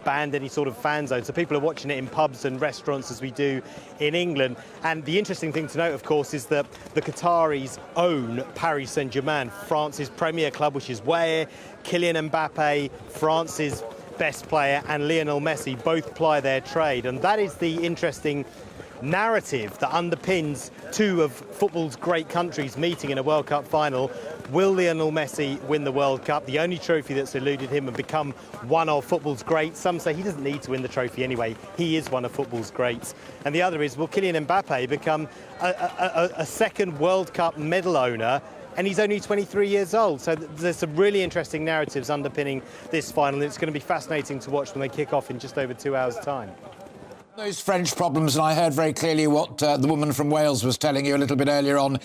banned any sort of fan zone. So people are watching it in pubs and restaurants as we do in England. And the interesting thing to note, of course, is that the Qataris own Paris Saint-Germain, France's premier club, which is where Kylian Mbappe, France's best player, and Lionel Messi both ply their trade. And that is the interesting narrative that underpins two of football's great countries meeting in a World Cup final. Will Lionel Messi win the World Cup, the only trophy that's eluded him, and become one of football's greats? Some say he doesn't need to win the trophy anyway. He is one of football's greats. And the other is, will Kylian Mbappe become a second World Cup medal owner? And he's only 23 years old. So there's some really interesting narratives underpinning this final. And it's going to be fascinating to watch when they kick off in just over 2 hours' time. Those French problems, and I heard very clearly what the woman from Wales was telling you a little bit earlier on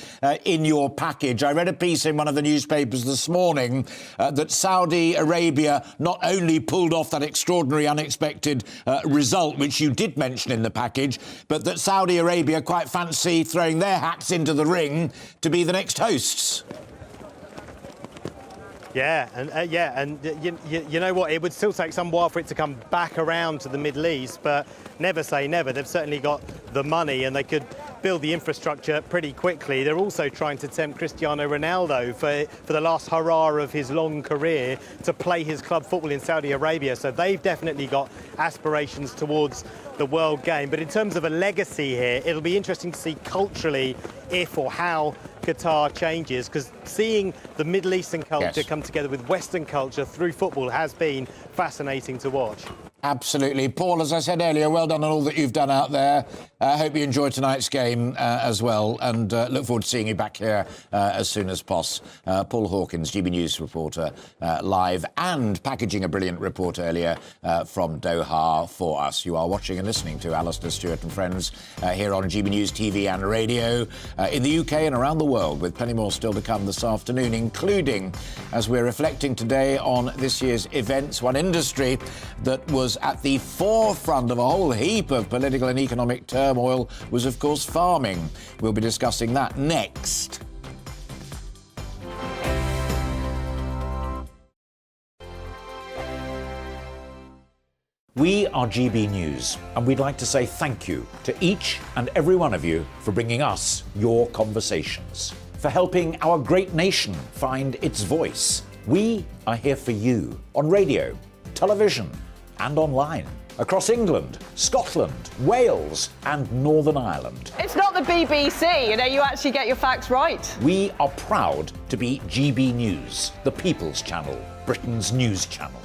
in your package. I read a piece in one of the newspapers this morning that Saudi Arabia not only pulled off that extraordinary, unexpected result, which you did mention in the package, but that Saudi Arabia quite fancy throwing their hats into the ring to be the next hosts. Yeah, and you know what? It would still take some while for it to come back around to the Middle East, but never say never. They've certainly got the money and they could build the infrastructure pretty quickly. They're also trying to tempt Cristiano Ronaldo for the last hurrah of his long career to play his club football in Saudi Arabia. So they've definitely got aspirations towards the world game. But in terms of a legacy here, it'll be interesting to see culturally if or how Qatar changes, because seeing the Middle Eastern culture come together with Western culture through football has been fascinating to watch. Absolutely. Paul, as I said earlier, well done on all that you've done out there. I hope you enjoyed tonight's game as well, and look forward to seeing you back here as soon as possible. Paul Hawkins, GB News reporter, live and packaging a brilliant report earlier from Doha for us. You are watching and listening to Alastair Stewart and Friends here on GB News TV and radio in the UK and around the world, with plenty more still to come this afternoon, including, as we're reflecting today on this year's events, one industry that was at the forefront of a whole heap of political and economic turmoil was, of course, farming. We'll be discussing that next. We are GB News, and we'd like to say thank you to each and every one of you for bringing us your conversations, for helping our great nation find its voice. We are here for you on radio, television, and online, across England, Scotland, Wales, and Northern Ireland. It's not the BBC, you actually get your facts right. We are proud to be GB News, the People's Channel, Britain's news channel.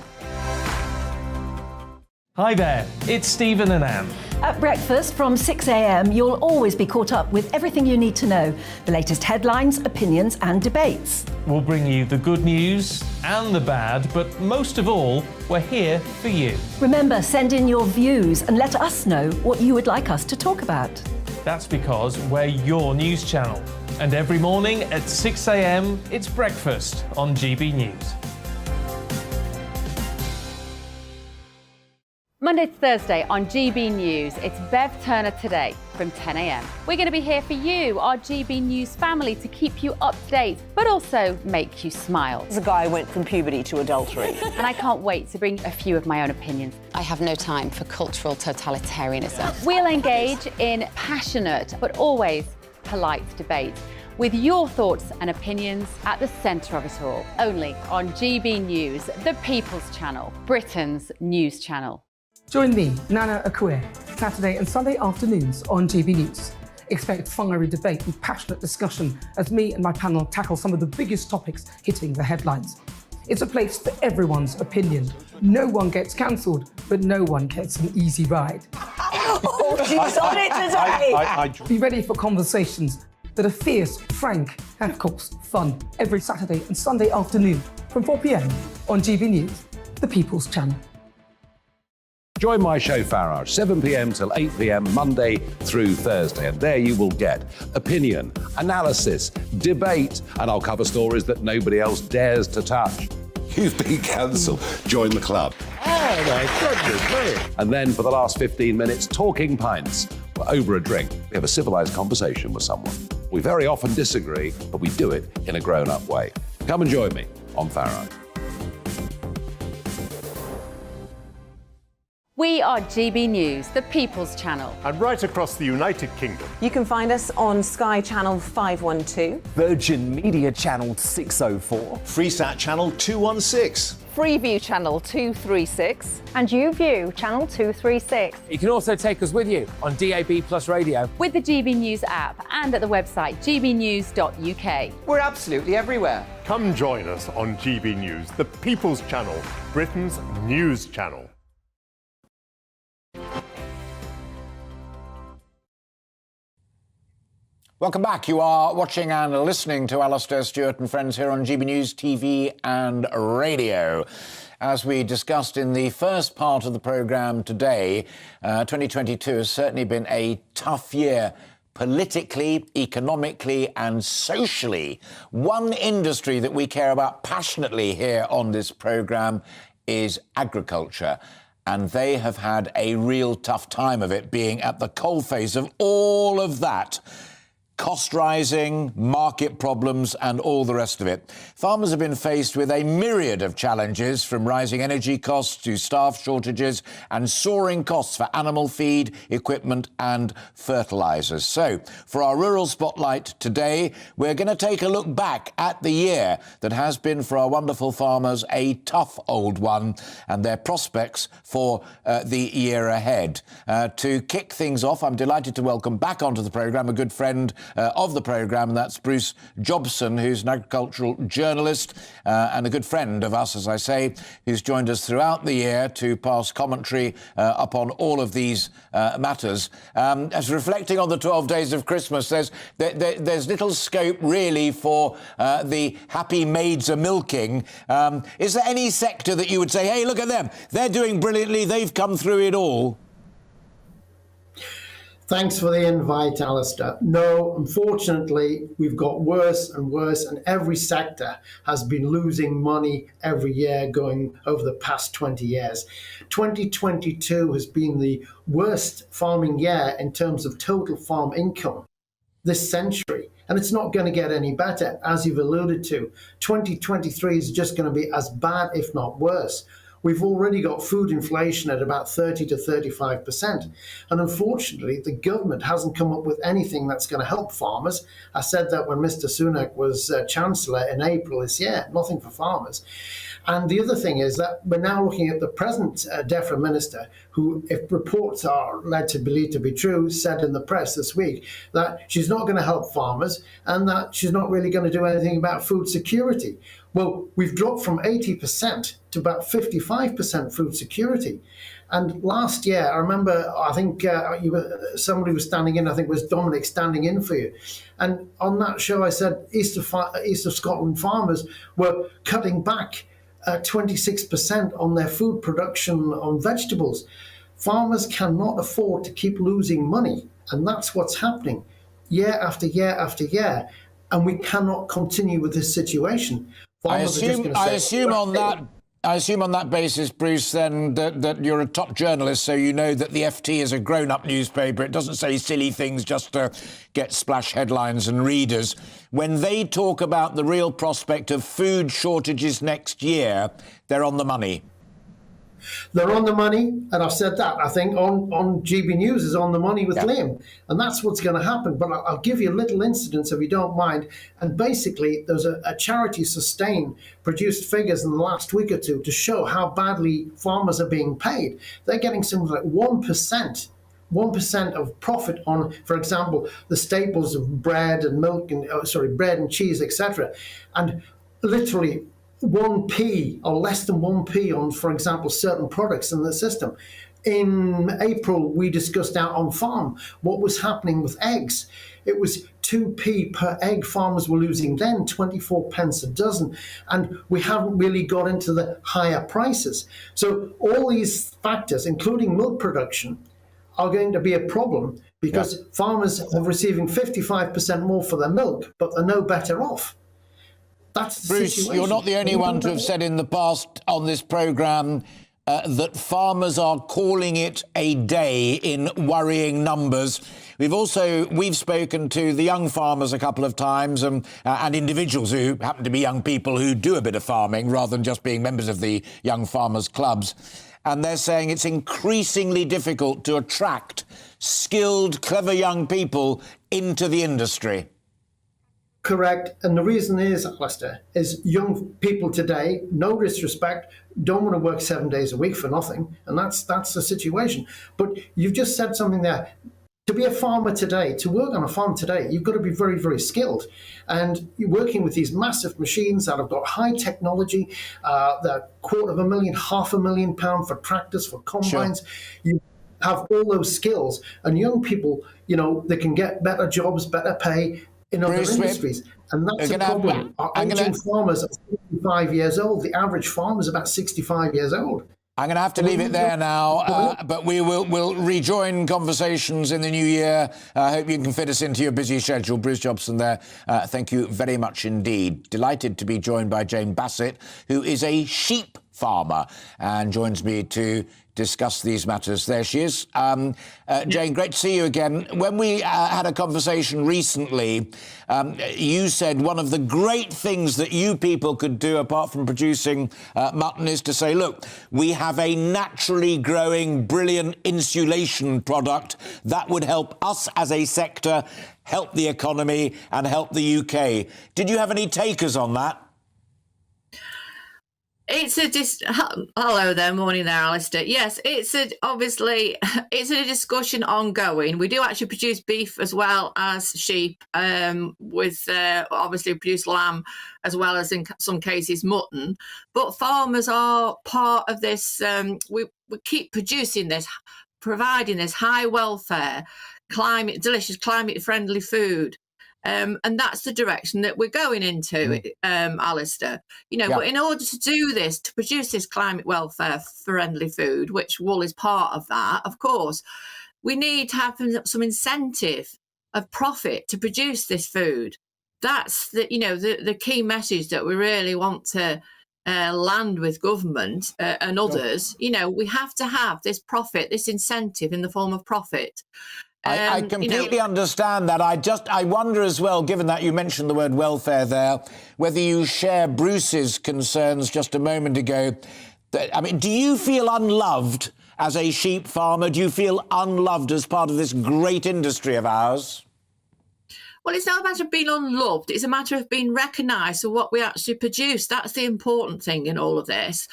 Hi there, it's Stephen and Anne. At breakfast from 6 a.m, you'll always be caught up with everything you need to know, the latest headlines, opinions and debates. We'll bring you the good news and the bad, but most of all, we're here for you. Remember, send in your views and let us know what you would like us to talk about. That's because we're your news channel. And every morning at 6 a.m, it's breakfast on GB News. Monday to Thursday on GB News, it's Bev Turner Today from 10 a.m. We're going to be here for you, our GB News family, to keep you up to date, but also make you smile. The guy went from puberty to adultery. And I can't wait to bring a few of my own opinions. I have no time for cultural totalitarianism. We'll engage in passionate, but always polite debate, with your thoughts and opinions at the centre of it all. Only on GB News, the People's Channel, Britain's news channel. Join me, Nana Akue, Saturday and Sunday afternoons on GB News. Expect fiery debate and passionate discussion as me and my panel tackle some of the biggest topics hitting the headlines. It's a place for everyone's opinion. No one gets cancelled, but no one gets an easy ride. Oh, she's on it today! Be ready for conversations that are fierce, frank, and of course, fun. Every Saturday and Sunday afternoon from 4 p.m. on GB News, the People's Channel. Join my show Farage, 7 p.m. till 8 p.m. Monday through Thursday, and there you will get opinion, analysis, debate, and I'll cover stories that nobody else dares to touch. You've been cancelled. Join the club. Oh my goodness me. And then for the last 15 minutes, talking pints. We're over a drink. We have a civilised conversation with someone. We very often disagree, but we do it in a grown-up way. Come and join me on Farage. We are GB News, the People's Channel. And right across the United Kingdom. You can find us on Sky Channel 512. Virgin Media Channel 604. Freesat Channel 216. Freeview Channel 236. And YouView Channel 236. You can also take us with you on DAB Plus Radio. With the GB News app and at the website gbnews.uk. We're absolutely everywhere. Come join us on GB News, the People's Channel, Britain's news channel. Welcome back. You are watching and listening to Alastair Stewart and Friends here on GB News TV and radio. As we discussed in the first part of the programme today, 2022 has certainly been a tough year politically, economically and socially. One industry that we care about passionately here on this programme is agriculture. And they have had a real tough time of it, being at the coalface of all of that. Cost rising, market problems and all the rest of it. Farmers have been faced with a myriad of challenges, from rising energy costs to staff shortages and soaring costs for animal feed, equipment and fertilisers. So, for our Rural Spotlight today, we're going to take a look back at the year that has been for our wonderful farmers a tough old one, and their prospects for the year ahead. To kick things off, I'm delighted to welcome back onto the programme a good friend of the programme. That's Bruce Jobson, who's an agricultural journalist and a good friend of us, as I say, who's joined us throughout the year to pass commentary upon all of these matters. As reflecting on the 12 days of Christmas, there's little scope really for the happy maids a milking. Is there any sector that you would say, hey, look at them, they're doing brilliantly, they've come through it all? Thanks for the invite, Alastair. No, unfortunately, we've got worse and worse, and every sector has been losing money every year going over the past 20 years. 2022 has been the worst farming year in terms of total farm income this century. And it's not going to get any better, as you've alluded to. 2023 is just going to be as bad, if not worse. We've already got food inflation at about 30 to 35%. And unfortunately, the government hasn't come up with anything that's going to help farmers. I said that when Mr. Sunak was Chancellor in April this year, nothing for farmers. And the other thing is that we're now looking at the present DEFRA minister, who, if reports are led to believe to be true, said in the press this week that she's not going to help farmers and that she's not really going to do anything about food security. Well, we've dropped from 80% to about 55% food security. And last year, I remember, I think somebody was standing in, I think it was Dominic standing in for you. And on that show, I said East of Scotland farmers were cutting back 26% on their food production on vegetables. Farmers cannot afford to keep losing money, and that's what's happening year after year after year, and we cannot continue with this situation. I assume on that basis, Bruce, then that you're a top journalist, so you know that the FT is a grown-up newspaper. It doesn't say silly things just to get splash headlines and readers. When they talk about the real prospect of food shortages next year, they're on the money. They're on the money, and I've said that, I think, on GB News is on the money with Liam. And that's what's going to happen. But I'll give you a little incident, if you don't mind. And basically, there's a charity, Sustain, produced figures in the last week or two to show how badly farmers are being paid. They're getting something like 1% of profit on, for example, the staples of bread and milk and bread and cheese, etc. And literally 1p or less than 1p on, for example, certain products in the system. In April, we discussed out on farm what was happening with eggs. It was 2p per egg farmers were losing then, 24 pence a dozen. And we haven't really got into the higher prices. So all these factors, including milk production, are going to be a problem because farmers are receiving 55% more for their milk, but they're no better off. That's the Bruce, situation. you're not the only one to have said in the past on this programme that farmers are calling it a day in worrying numbers. We've spoken to the young farmers a couple of times and individuals who happen to be young people who do a bit of farming rather than just being members of the young farmers clubs. And they're saying it's increasingly difficult to attract skilled, clever young people into the industry. Correct. And the reason is, Alastair, is young people today, no disrespect, don't want to work 7 days a week for nothing. And that's the situation. But you've just said something there. To be a farmer today, to work on a farm today, you've got to be very, very skilled. And you're working with these massive machines that have got high technology, they're £250,000, £500,000 for tractors, for combines. Sure. You have all those skills. And young people, they can get better jobs, better pay in other industries. And that's a problem. Our aging farmers are 65 years old. The average farmer is about 65 years old. I'm going to have to leave it there now, but we'll rejoin conversations in the new year. I hope you can fit us into your busy schedule. Bruce Jobson there, thank you very much indeed. Delighted to be joined by Jane Bassett, who is a sheep farmer and joins me to discuss these matters. There she is. Jane, great to see you again. When we had a conversation recently, you said one of the great things that you people could do, apart from producing mutton, is to say, look, we have a naturally growing, brilliant insulation product that would help us as a sector, help the economy and help the UK. Did you have any takers on that? It's hello there, morning there, Alistair. Yes, obviously it's a discussion ongoing. We do actually produce beef as well as sheep, with obviously produce lamb as well as in some cases mutton. But farmers are part of this. We keep producing this, providing this high welfare, delicious climate friendly food. And that's the direction that we're going into, Alistair. But in order to do this, to produce this climate welfare friendly food, which wool is part of that, of course, we need to have some incentive of profit to produce this food. That's the key message that we really want to land with government and others. We have to have this profit, this incentive in the form of profit. I completely understand that. I wonder as well, given that you mentioned the word welfare there, whether you share Bruce's concerns just a moment ago. Do you feel unloved as a sheep farmer? Do you feel unloved as part of this great industry of ours? Well, it's not a matter of being unloved. It's a matter of being recognised for what we actually produce. That's the important thing in all of this.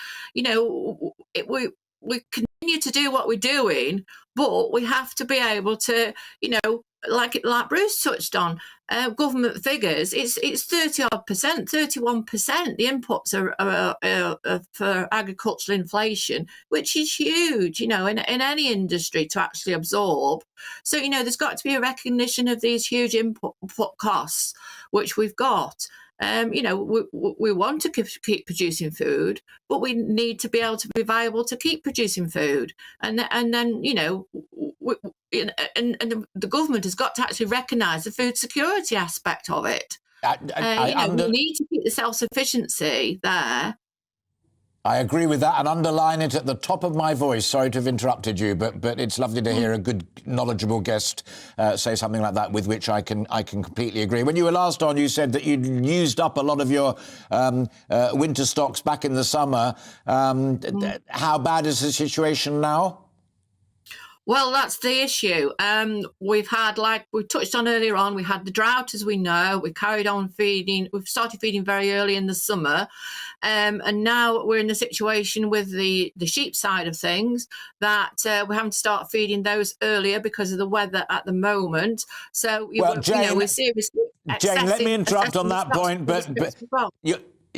We continue to do what we're doing, but we have to be able to, like Bruce touched on, government figures. It's 30-odd%, 31%. The inputs are for agricultural inflation, which is huge, in any industry to actually absorb. So, there's got to be a recognition of these huge input costs, which we've got. We want to keep producing food, but we need to be able to be viable to keep producing food. And then, and the government has got to actually recognise the food security aspect of it. We need to keep the self-sufficiency there. I agree with that and underline it at the top of my voice. Sorry to have interrupted you, but it's lovely to hear a good, knowledgeable guest say something like that, with which I can completely agree. When you were last on, you said that you'd used up a lot of your winter stocks back in the summer. How bad is the situation now? Well, that's the issue. We've had, like we touched on earlier on, we had the drought, as we know. We carried on feeding. We've started feeding very early in the summer. And now we're in a situation with the sheep side of things that we're having to start feeding those earlier because of the weather at the moment. So, we're seriously... Jane, let me interrupt on that point, but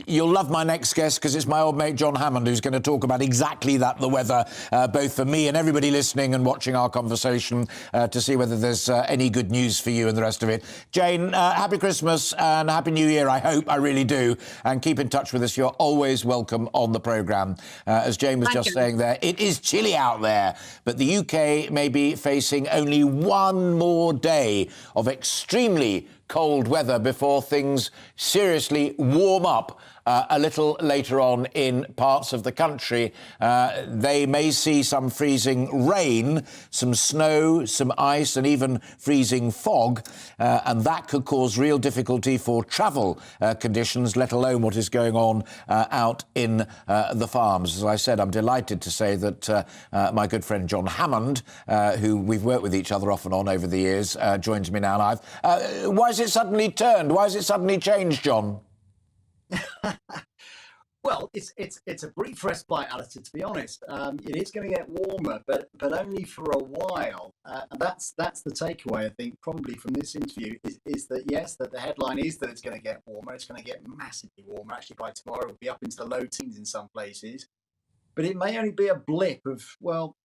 you'll love my next guest, because it's my old mate John Hammond who's going to talk about exactly that, the weather, both for me and everybody listening and watching our conversation, to see whether there's any good news for you and the rest of it. Jane, happy Christmas and Happy New Year, I hope, I really do. And keep in touch with us. You're always welcome on the programme. As Jane was just saying there, it is chilly out there, but the UK may be facing only one more day of extremely cold weather before things seriously warm up a little later on in parts of the country. They may see some freezing rain, some snow, some ice and even freezing fog, and that could cause real difficulty for travel conditions, let alone what is going on out in the farms. As I said, I'm delighted to say that my good friend John Hammond, who we've worked with each other off and on over the years, joins me now live. Why has it suddenly turned? Why has it suddenly changed, John? Well, it's a brief respite, Alistair, to be honest. It is going to get warmer, but only for a while. And that's the takeaway, I think, probably from this interview, is that, yes, that the headline is that it's going to get warmer. It's going to get massively warmer. Actually, by tomorrow, it'll be up into the low teens in some places. But it may only be a blip of,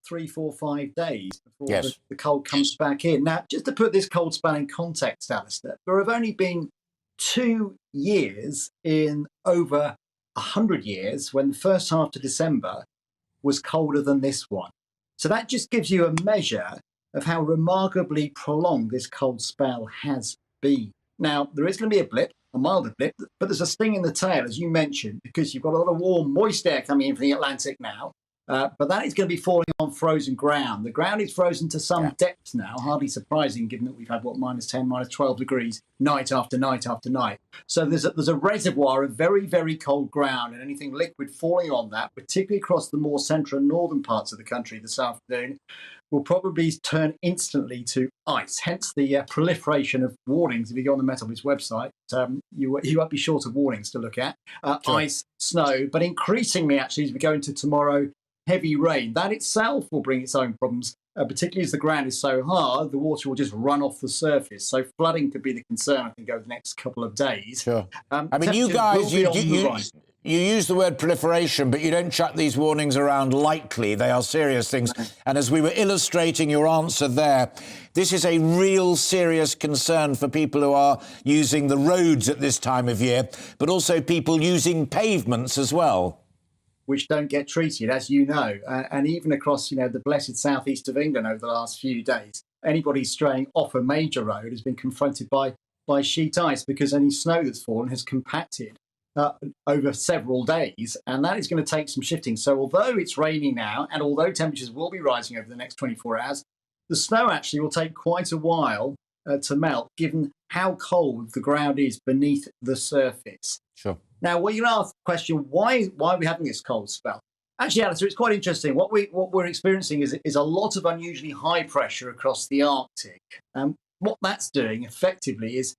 3, 4, 5 days before the cold comes back in. Now, just to put this cold spell in context, Alistair, there have only been 2 years in over 100 years when the first half to December was colder than this one. So that just gives you a measure of how remarkably prolonged this cold spell has been. Now, there is going to be a blip, a milder blip, but there's a sting in the tail, as you mentioned, because you've got a lot of warm, moist air coming in from the Atlantic now. But that is going to be falling on frozen ground. The ground is frozen to some depth now, hardly surprising given that we've had, minus 10, minus 12 degrees night after night after night. So there's a reservoir of very, very cold ground, and anything liquid falling on that, particularly across the more central and northern parts of the country this afternoon, will probably turn instantly to ice, hence the proliferation of warnings. If you go on the Met Office website, you won't be short of warnings to look at. Sure. Ice, snow, but increasingly, actually, as we go into tomorrow, heavy rain. That itself will bring its own problems, particularly as the ground is so hard, the water will just run off the surface. So flooding could be the concern, I think, over the next couple of days. Sure. I mean, you guys, you use the word proliferation, but you don't chuck these warnings around lightly. They are serious things. And as we were illustrating your answer there, this is a real serious concern for people who are using the roads at this time of year, but also people using pavements as well, which don't get treated, as you know, and even across, the blessed southeast of England over the last few days, anybody straying off a major road has been confronted by sheet ice because any snow that's fallen has compacted over several days, and that is going to take some shifting. So although it's raining now, and although temperatures will be rising over the next 24 hours, the snow actually will take quite a while to melt, given how cold the ground is beneath the surface. Sure. Now, well, you can ask the question, why are we having this cold spell? Actually, Alastair, it's quite interesting. What we're experiencing is a lot of unusually high pressure across the Arctic. What that's doing effectively is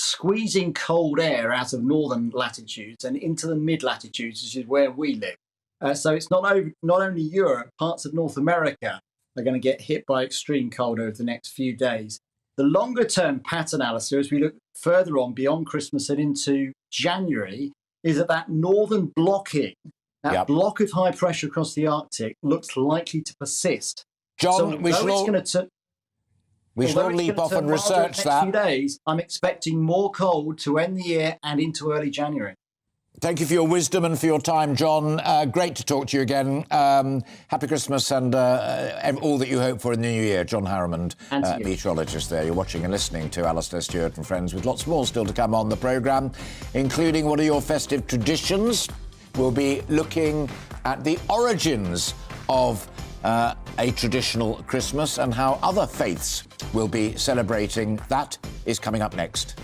squeezing cold air out of northern latitudes and into the mid-latitudes, which is where we live. So it's not only Europe, parts of North America are going to get hit by extreme cold over the next few days. The longer-term pattern, Alastair, as we look further on beyond Christmas and into January, is that northern blocking, that block of high pressure across the Arctic, looks likely to persist. John, so we should all leap off and research that. Few days, I'm expecting more cold to end the year and into early January. Thank you for your wisdom and for your time, John. Great to talk to you again. Happy Christmas and all that you hope for in the new year. John Harriman, meteorologist there. You're watching and listening to Alastair Stewart and Friends, with lots more still to come on the programme, including what are your festive traditions. We'll be looking at the origins of a traditional Christmas and how other faiths will be celebrating. That is coming up next.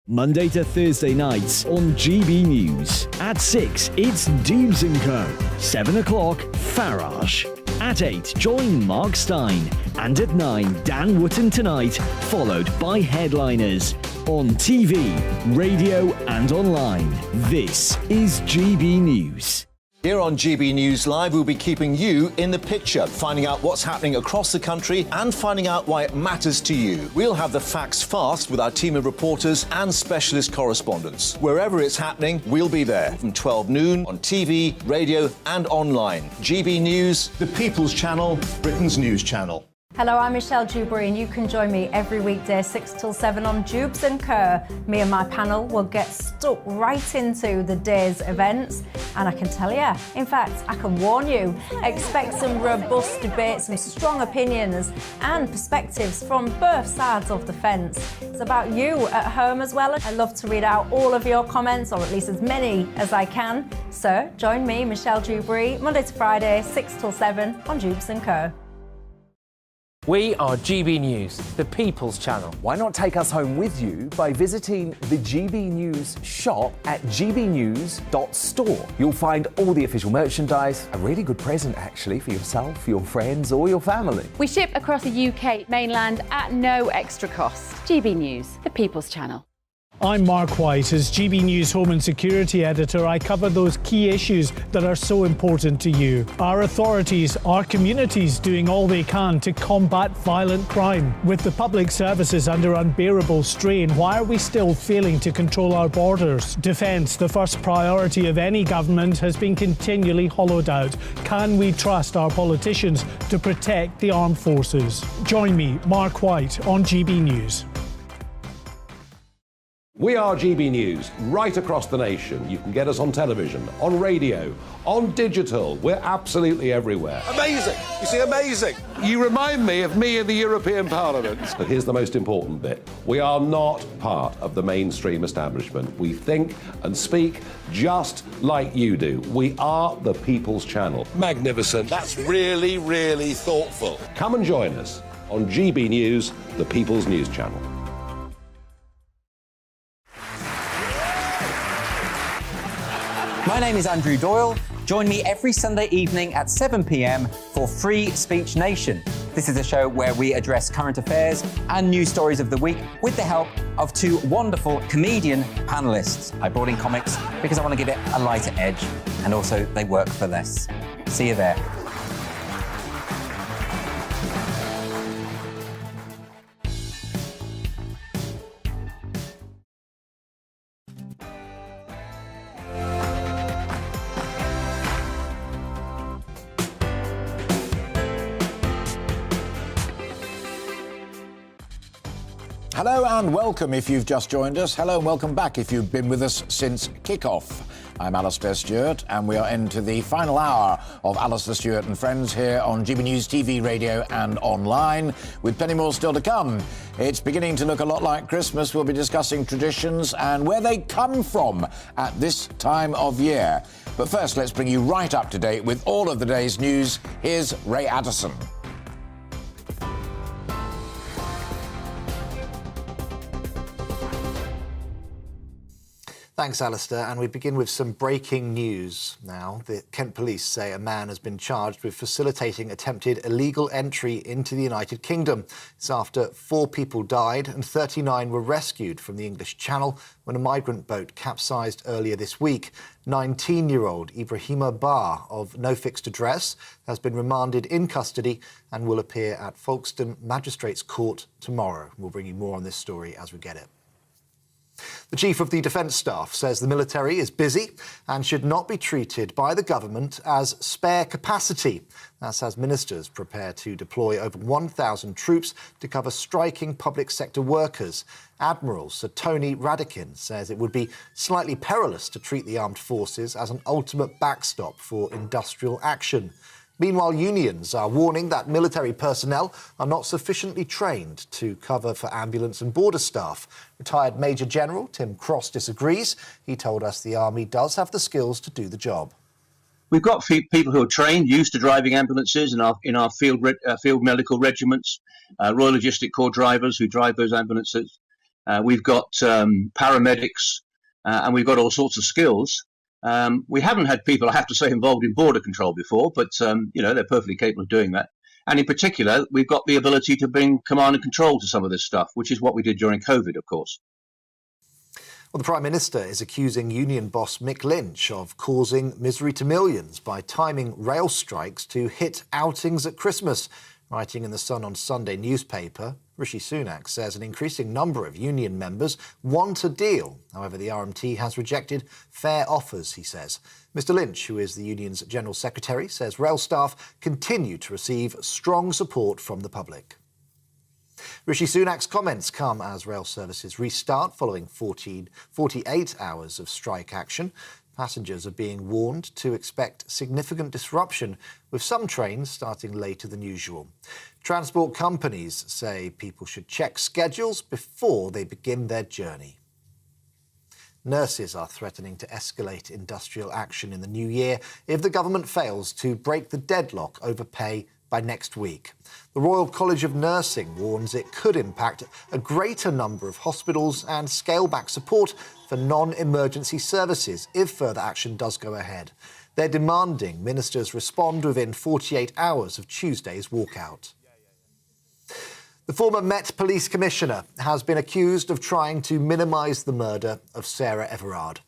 Monday to Thursday nights on GB News. At 6, it's Dubes & Co. 7 o'clock, Farage. At 8, join Mark Stein. And at 9, Dan Wootton Tonight, followed by Headliners. On TV, radio and online. This is GB News. Here on GB News Live, we'll be keeping you in the picture, finding out what's happening across the country and finding out why it matters to you. We'll have the facts fast with our team of reporters and specialist correspondents. Wherever it's happening, we'll be there from 12 noon on TV, radio and online. GB News, the People's Channel, Britain's news channel. Hello, I'm Michelle Dewberry, and you can join me every weekday 6 till 7 on Dubes & Co. Me and my panel will get stuck right into the day's events, and I can tell you, in fact, I can warn you, expect some robust debates, some strong opinions and perspectives from both sides of the fence. It's about you at home as well. I love to read out all of your comments, or at least as many as I can. So join me, Michelle Dewberry, Monday to Friday, 6 till 7 on Dubes & Co. We are GB News, the People's Channel. Why not take us home with you by visiting the GB News shop at gbnews.store. You'll find all the official merchandise, a really good present actually for yourself, your friends or your family. We ship across the UK mainland at no extra cost. GB News, the People's Channel. I'm Mark White. As GB News Home and Security Editor, I cover those key issues that are so important to you. Our authorities, our communities doing all they can to combat violent crime. With the public services under unbearable strain, why are we still failing to control our borders? Defence, the first priority of any government, has been continually hollowed out. Can we trust our politicians to protect the armed forces? Join me, Mark White, on GB News. We are GB News, right across the nation. You can get us on television, on radio, on digital. We're absolutely everywhere. Amazing! You see, amazing! You remind me of me in the European Parliament. But here's the most important bit. We are not part of the mainstream establishment. We think and speak just like you do. We are the People's Channel. Magnificent. That's really, really thoughtful. Come and join us on GB News, the People's News Channel. My name is Andrew Doyle. Join me every Sunday evening at 7 p.m. for Free Speech Nation. This is a show where we address current affairs and news stories of the week with the help of two wonderful comedian panellists. I brought in comics because I want to give it a lighter edge, and also they work for less. See you there. Hello and welcome if you've just joined us. Hello and welcome back if you've been with us since kick-off. I'm Alastair Stewart and we are into the final hour of Alastair Stewart and Friends here on GB News TV, radio and online, with plenty more still to come. It's beginning to look a lot like Christmas. We'll be discussing traditions and where they come from at this time of year. But first, let's bring you right up to date with all of the day's news. Here's Ray Addison. Thanks, Alastair. And we begin with some breaking news now. The Kent police say a man has been charged with facilitating attempted illegal entry into the United Kingdom. It's after 4 people died and 39 were rescued from the English Channel when a migrant boat capsized earlier this week. 19-year-old Ibrahima Bar, of no fixed address, has been remanded in custody and will appear at Folkestone Magistrates Court tomorrow. We'll bring you more on this story as we get it. The Chief of the Defence Staff says the military is busy and should not be treated by the government as spare capacity. That's as ministers prepare to deploy over 1,000 troops to cover striking public sector workers. Admiral Sir Tony Radakin says it would be slightly perilous to treat the armed forces as an ultimate backstop for industrial action. Meanwhile, unions are warning that military personnel are not sufficiently trained to cover for ambulance and border staff. Retired Major General Tim Cross disagrees. He told us the Army does have the skills to do the job. We've got people who are trained, used to driving ambulances in our field medical regiments, Royal Logistic Corps drivers who drive those ambulances. We've got paramedics, and we've got all sorts of skills. We haven't had people, I have to say, involved in border control before, but, they're perfectly capable of doing that. And in particular, we've got the ability to bring command and control to some of this stuff, which is what we did during COVID, of course. Well, the Prime Minister is accusing union boss Mick Lynch of causing misery to millions by timing rail strikes to hit outings at Christmas. Writing in the Sun on Sunday newspaper, Rishi Sunak says an increasing number of union members want a deal. However, the RMT has rejected fair offers, he says. Mr Lynch, who is the union's General Secretary, says rail staff continue to receive strong support from the public. Rishi Sunak's comments come as rail services restart following 48 hours of strike action. Passengers are being warned to expect significant disruption, with some trains starting later than usual. Transport companies say people should check schedules before they begin their journey. Nurses are threatening to escalate industrial action in the new year if the government fails to break the deadlock over pay by next week. The Royal College of Nursing warns it could impact a greater number of hospitals and scale back support for non-emergency services if further action does go ahead. They're demanding ministers respond within 48 hours of Tuesday's walkout. The former Met Police Commissioner has been accused of trying to minimise the murder of Sarah Everard.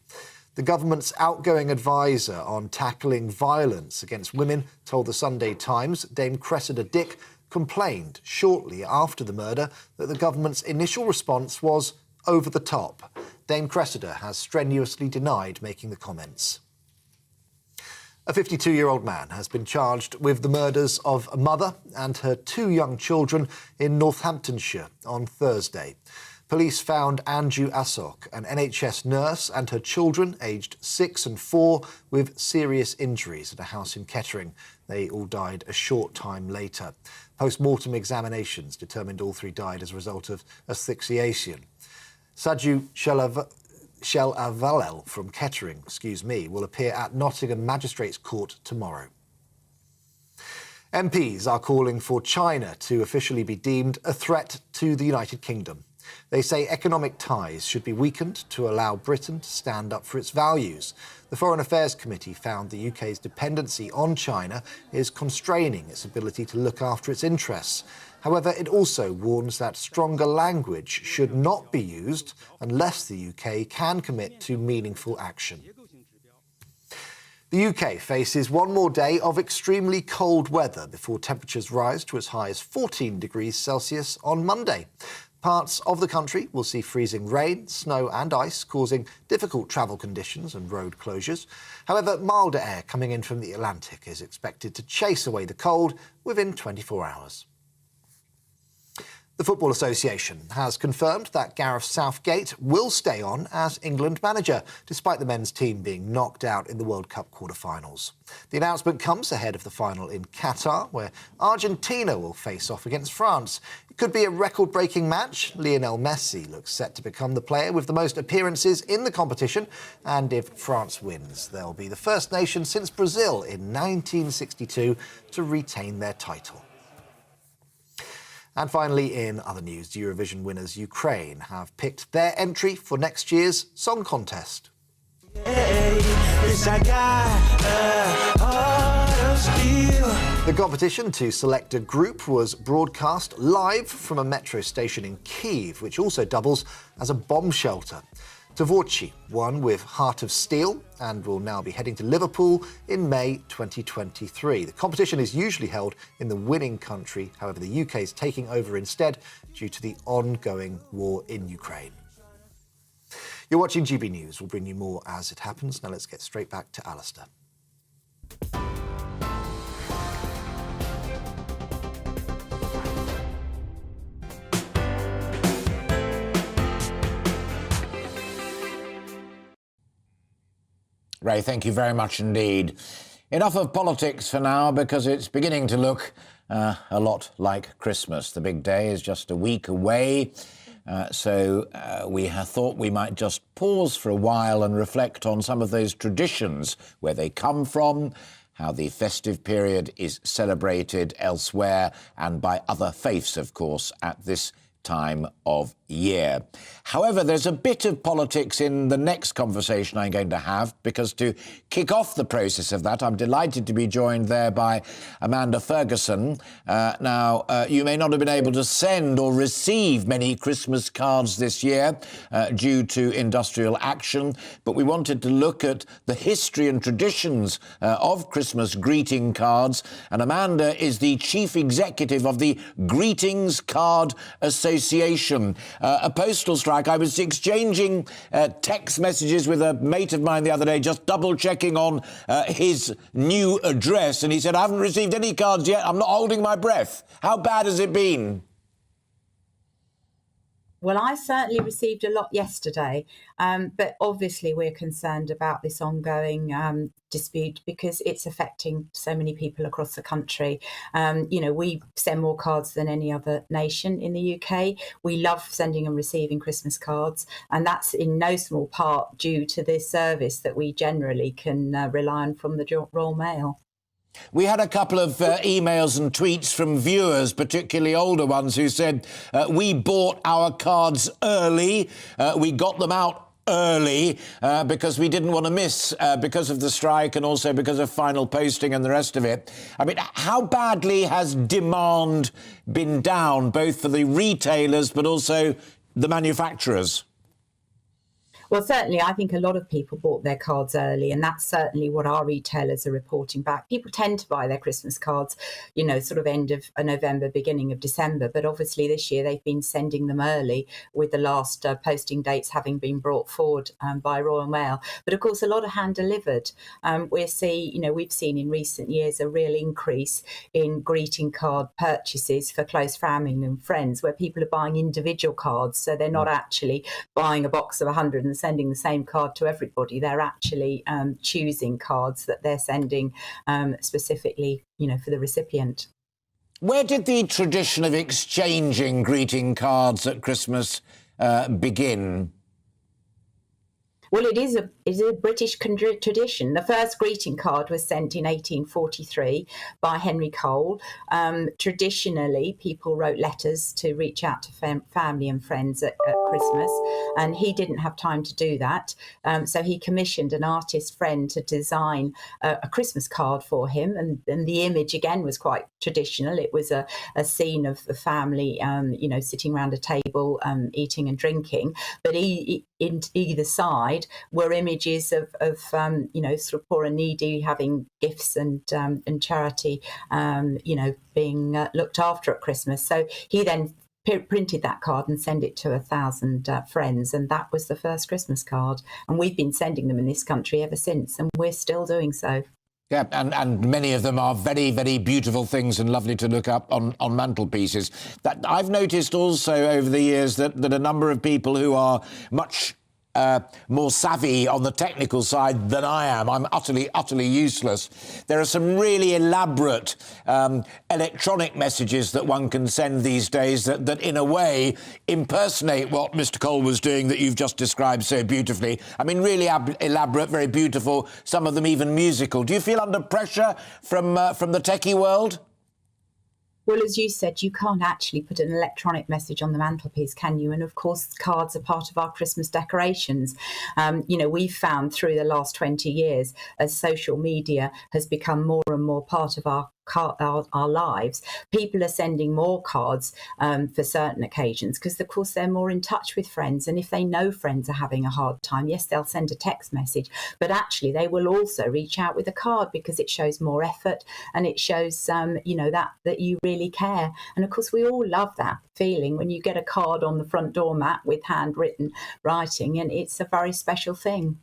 The government's outgoing advisor on tackling violence against women told the Sunday Times Dame Cressida Dick complained shortly after the murder that the government's initial response was over the top. Dame Cressida has strenuously denied making the comments. A 52-year-old man has been charged with the murders of a mother and her 2 young children in Northamptonshire on Thursday. Police found Anju Asok, an NHS nurse, and her children, aged 6 and 4, with serious injuries at a house in Kettering. They all died a short time later. Post-mortem examinations determined all 3 died as a result of asphyxiation. Saju Shelavalel from Kettering, will appear at Nottingham Magistrates Court tomorrow. MPs are calling for China to officially be deemed a threat to the United Kingdom. They say economic ties should be weakened to allow Britain to stand up for its values. The Foreign Affairs Committee found the UK's dependency on China is constraining its ability to look after its interests. However, it also warns that stronger language should not be used unless the UK can commit to meaningful action. The UK faces one more day of extremely cold weather before temperatures rise to as high as 14 degrees Celsius on Monday. Parts of the country will see freezing rain, snow and ice, causing difficult travel conditions and road closures. However, milder air coming in from the Atlantic is expected to chase away the cold within 24 hours. The Football Association has confirmed that Gareth Southgate will stay on as England manager, despite the men's team being knocked out in the World Cup quarter-finals. The announcement comes ahead of the final in Qatar, where Argentina will face off against France. It could be a record-breaking match. Lionel Messi looks set to become the player with the most appearances in the competition, and if France wins, they'll be the first nation since Brazil in 1962 to retain their title. And finally, in other news, Eurovision winners Ukraine have picked their entry for next year's song contest. The competition to select a group was broadcast live from a metro station in Kyiv, which also doubles as a bomb shelter. Tvorchi won with Heart of Steel and will now be heading to Liverpool in May 2023. The competition is usually held in the winning country. However, the UK is taking over instead due to the ongoing war in Ukraine. You're watching GB News. We'll bring you more as it happens. Now let's get straight back to Alastair. Ray, thank you very much indeed. Enough of politics for now, because it's beginning to look a lot like Christmas. The big day is just a week away, so we have thought we might just pause for a while and reflect on some of those traditions, where they come from, how the festive period is celebrated elsewhere and by other faiths, of course, at this time of year. However, there's a bit of politics in the next conversation I'm going to have, because to kick off the process of that, I'm delighted to be joined there by Amanda Ferguson. Now, you may not have been able to send or receive many Christmas cards this year due to industrial action, but we wanted to look at the history and traditions of Christmas greeting cards, and Amanda is the chief executive of the Greetings Card Association. A postal strike. I was exchanging text messages with a mate of mine the other day, just double-checking on his new address, and he said, I haven't received any cards yet. I'm not holding my breath. How bad has it been? Well, I certainly received a lot yesterday, but obviously we're concerned about this ongoing dispute because it's affecting so many people across the country. We send more cards than any other nation in the UK. We love sending and receiving Christmas cards, and that's in no small part due to this service that we generally can rely on from the Royal Mail. We had a couple of emails and tweets from viewers, particularly older ones, who said, we bought our cards early, we got them out early because we didn't want to miss because of the strike and also because of final posting and the rest of it. I mean, how badly has demand been down, both for the retailers but also the manufacturers? Well, certainly, I think a lot of people bought their cards early, and that's certainly what our retailers are reporting back. People tend to buy their Christmas cards, sort of end of November, beginning of December. But obviously this year they've been sending them early, with the last posting dates having been brought forward by Royal Mail. But of course, a lot of hand delivered. We've seen in recent years a real increase in greeting card purchases for close family and friends, where people are buying individual cards. So they're not actually buying a box of 100 and sending the same card to everybody. They're actually choosing cards that they're sending specifically, for the recipient. Where did the tradition of exchanging greeting cards at Christmas begin? Well, it is a British tradition. The first greeting card was sent in 1843 by Henry Cole. Traditionally, people wrote letters to reach out to family and friends at Christmas, and he didn't have time to do that. So he commissioned an artist friend to design a Christmas card for him, and the image again was quite traditional. It was a scene of the family, sitting around a table, eating and drinking, but in either side were images of sort of poor and needy having gifts and charity, being looked after at Christmas. So he then printed that card and sent it to 1,000 friends, and that was the first Christmas card. And we've been sending them in this country ever since, and we're still doing so. Yeah, and many of them are very, very beautiful things and lovely to look up on mantelpieces. That I've noticed also over the years that a number of people who are much more savvy on the technical side than I am. I'm utterly useless. There are some really elaborate electronic messages that one can send these days that in a way impersonate what Mr. Cole was doing that you've just described so beautifully. I mean, really elaborate, very beautiful, some of them even musical. Do you feel under pressure from the techie world? Well, as you said, you can't actually put an electronic message on the mantelpiece, can you? And of course, cards are part of our Christmas decorations. We've found through the last 20 years, as social media has become more and more part of our lives, people are sending more cards for certain occasions because, of course, they're more in touch with friends. And if they know friends are having a hard time, yes, they'll send a text message, but actually they will also reach out with a card because it shows more effort and it shows, that you really care. And of course, we all love that feeling when you get a card on the front door mat with handwritten writing, and it's a very special thing.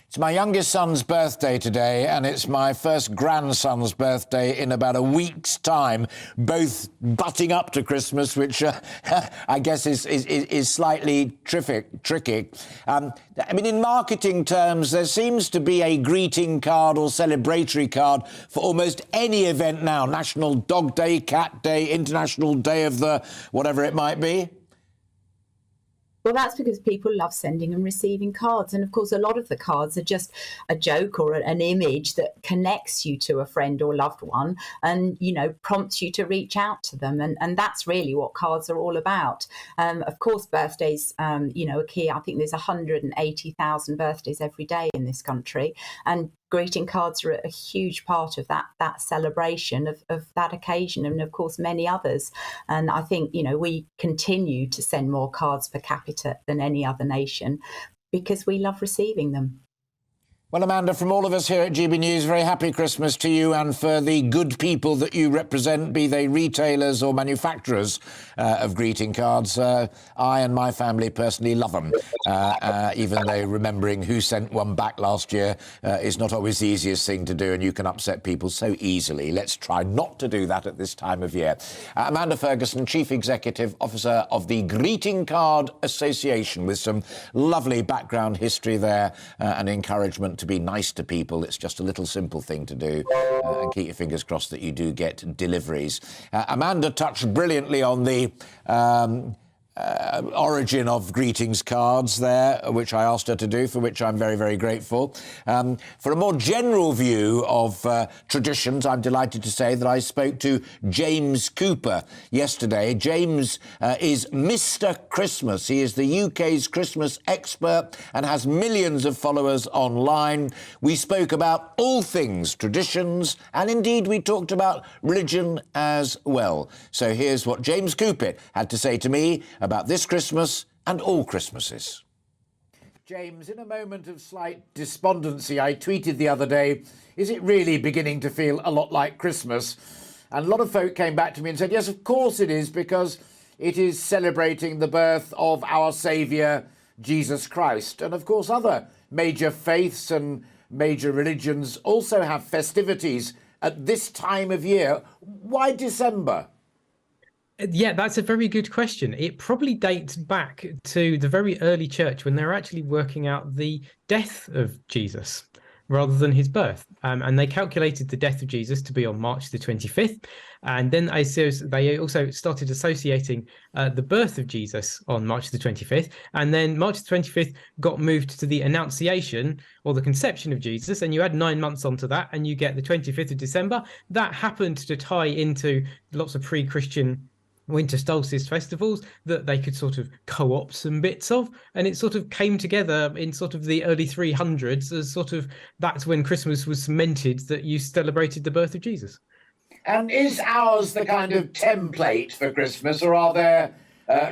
It's my youngest son's birthday today, and it's my first grandson's birthday in about a week's time, both butting up to Christmas, which I guess is slightly tricky. In marketing terms, there seems to be a greeting card or celebratory card for almost any event now. National Dog Day, Cat Day, International Day of the whatever it might be. Well, that's because people love sending and receiving cards. And of course, a lot of the cards are just a joke or an image that connects you to a friend or loved one and, prompts you to reach out to them. And that's really what cards are all about. Of course, birthdays, are key. I think there's 180,000 birthdays every day in this country. And greeting cards are a huge part of that celebration of that occasion, and of course many others. And I think we continue to send more cards per capita than any other nation because we love receiving them. Well, Amanda, from all of us here at GB News, very happy Christmas to you and for the good people that you represent, be they retailers or manufacturers of greeting cards. I and my family personally love them, even though remembering who sent one back last year is not always the easiest thing to do, and you can upset people so easily. Let's try not to do that at this time of year. Amanda Ferguson, Chief Executive Officer of the Greeting Card Association, with some lovely background history there and encouragement to be nice to people. It's just a little simple thing to do, and keep your fingers crossed that you do get deliveries. Amanda touched brilliantly on the origin of greetings cards there, which I asked her to do, for which I'm very, very grateful. For a more general view of traditions, I'm delighted to say that I spoke to James Cooper yesterday. James is Mr. Christmas. He is the UK's Christmas expert and has millions of followers online. We spoke about all things traditions, and indeed we talked about religion as well. So here's what James Cooper had to say to me about this Christmas and all Christmases. James, in a moment of slight despondency, I tweeted the other day, is it really beginning to feel a lot like Christmas? And a lot of folk came back to me and said, yes, of course it is, because it is celebrating the birth of our Saviour, Jesus Christ. And of course, other major faiths and major religions also have festivities at this time of year. Why December? Yeah, that's a very good question. It probably dates back to the very early church when they were actually working out the death of Jesus. rather than his birth. And they calculated the death of Jesus to be on March the 25th. And then they also started associating the birth of Jesus on March the 25th. And then March the 25th got moved to the Annunciation, or the conception of Jesus. And you add 9 months onto that, and you get the 25th of December. That happened to tie into lots of pre-Christian winter solstice festivals that they could sort of co-opt some bits of, and it sort of came together in sort of the early 300s as sort of, that's when Christmas was cemented, that you celebrated the birth of Jesus. And is ours the kind of template for Christmas, or are there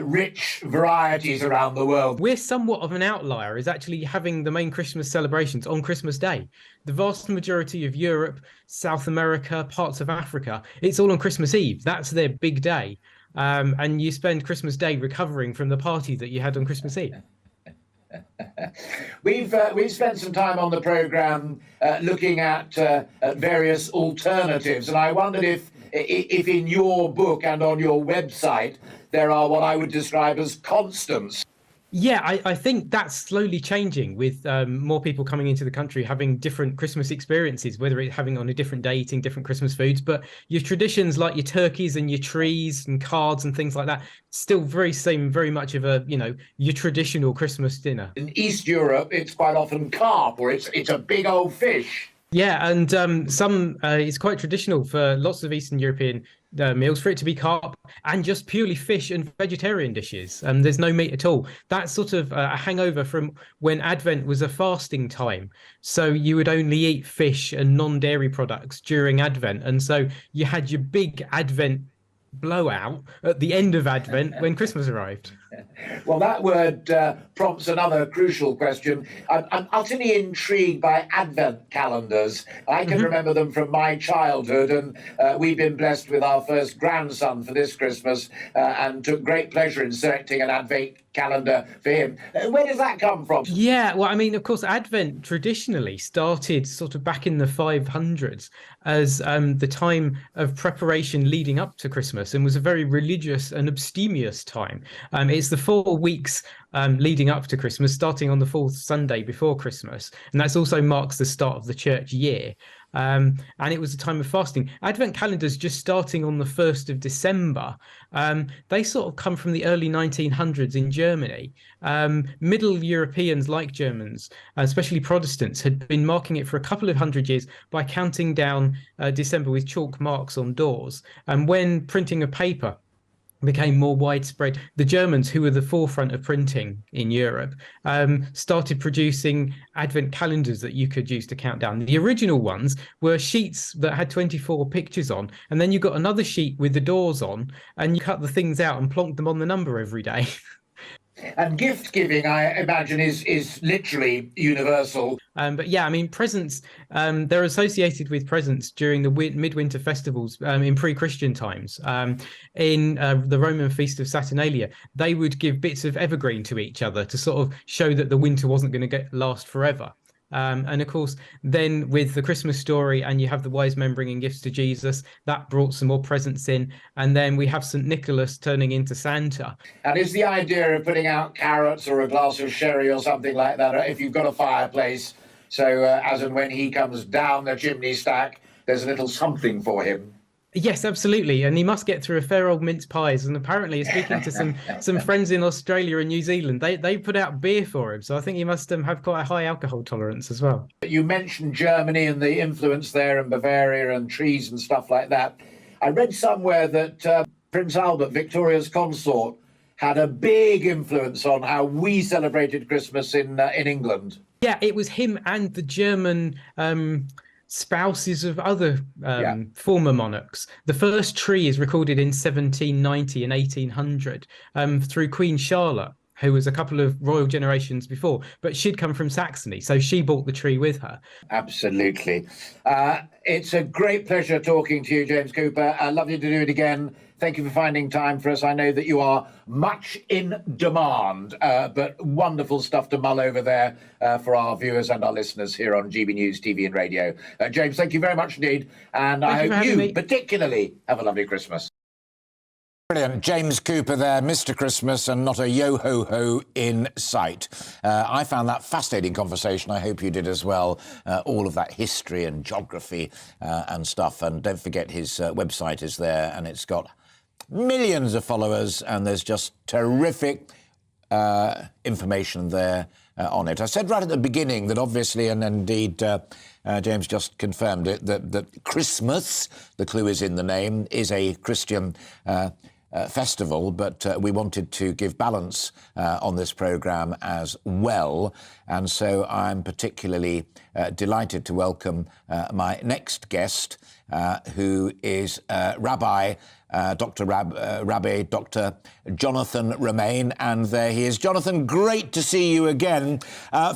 rich varieties around the world? We're somewhat of an outlier, is actually having the main Christmas celebrations on Christmas Day. The vast majority of Europe, South America, parts of Africa, it's all on Christmas Eve. That's their big day. And you spend Christmas Day recovering from the party that you had on Christmas Eve. We've spent some time on the programme looking at various alternatives, and I wondered if in your book and on your website there are what I would describe as constants. Yeah, I think that's slowly changing with more people coming into the country, having different Christmas experiences, whether it's having on a different day, eating different Christmas foods. But your traditions like your turkeys and your trees and cards and things like that still very much of a, your traditional Christmas dinner. In East Europe, it's quite often carp, or it's a big old fish. Yeah, and it's quite traditional for lots of Eastern European meals for it to be carp and just purely fish and vegetarian dishes. There's no meat at all. That's sort of a hangover from when Advent was a fasting time. So you would only eat fish and non-dairy products during Advent. And so you had your big Advent blowout at the end of Advent when Christmas arrived. Well, that word prompts another crucial question. I'm utterly intrigued by Advent calendars. I can remember them from my childhood, and we've been blessed with our first grandson for this Christmas and took great pleasure in selecting an Advent calendar for him. Where does that come from? Yeah, well, I mean, of course, Advent traditionally started sort of back in the 500s as the time of preparation leading up to Christmas, and was a very religious and abstemious time. It's the 4 weeks leading up to Christmas, starting on the fourth Sunday before Christmas, and that's also marks the start of the church year. And it was a time of fasting. Advent calendars just starting on the 1st of December, they sort of come from the early 1900s in Germany. Middle Europeans like Germans, especially Protestants, had been marking it for a couple of hundred years by counting down December with chalk marks on doors. And when printing of paper became more widespread, the Germans, who were the forefront of printing in Europe, started producing Advent calendars that you could use to count down. The original ones were sheets that had 24 pictures on, and then you got another sheet with the doors on, and you cut the things out and plonked them on the number every day. And gift giving, I imagine, is literally universal. But yeah, I mean, presents, they're associated with presents during the midwinter festivals in pre-Christian times. In the Roman feast of Saturnalia, they would give bits of evergreen to each other to sort of show that the winter wasn't going to last forever. And of course, then with the Christmas story, and you have the wise men bringing gifts to Jesus, that brought some more presents in. And then we have St. Nicholas turning into Santa. And is the idea of putting out carrots or a glass of sherry or something like that, if you've got a fireplace, so as and when he comes down the chimney stack, there's a little something for him? Yes, absolutely. And he must get through a fair old mince pies. And apparently, speaking to some friends in Australia and New Zealand, they put out beer for him. So I think he must have quite a high alcohol tolerance as well. You mentioned Germany and the influence there, and Bavaria and trees and stuff like that. I read somewhere that Prince Albert, Victoria's consort, had a big influence on how we celebrated Christmas in England. Yeah, it was him and the German spouses of other former monarchs. The first tree is recorded in 1790 and 1800 through Queen Charlotte, who was a couple of royal generations before, but she'd come from Saxony, so she brought the tree with her. Absolutely. It's a great pleasure talking to you, James Cooper. I'd love you to do it again. Thank you for finding time for us. I know that you are much in demand, but wonderful stuff to mull over there for our viewers and our listeners here on GB News TV and radio. James, thank you very much indeed. And I hope you particularly have a lovely Christmas. Brilliant. James Cooper there, Mr. Christmas, and not a yo-ho-ho in sight. I found that fascinating conversation. I hope you did as well. All of that history and geography and stuff. And don't forget his website is there, and it's got millions of followers, and there's just terrific information there on it. I said right at the beginning that obviously, and indeed James just confirmed it, that Christmas, the clue is in the name, is a Christian festival, but we wanted to give balance on this programme as well. And so I'm particularly delighted to welcome my next guest, who is Rabbi Dr. Jonathan Romain. And there he is. Jonathan, great to see you again.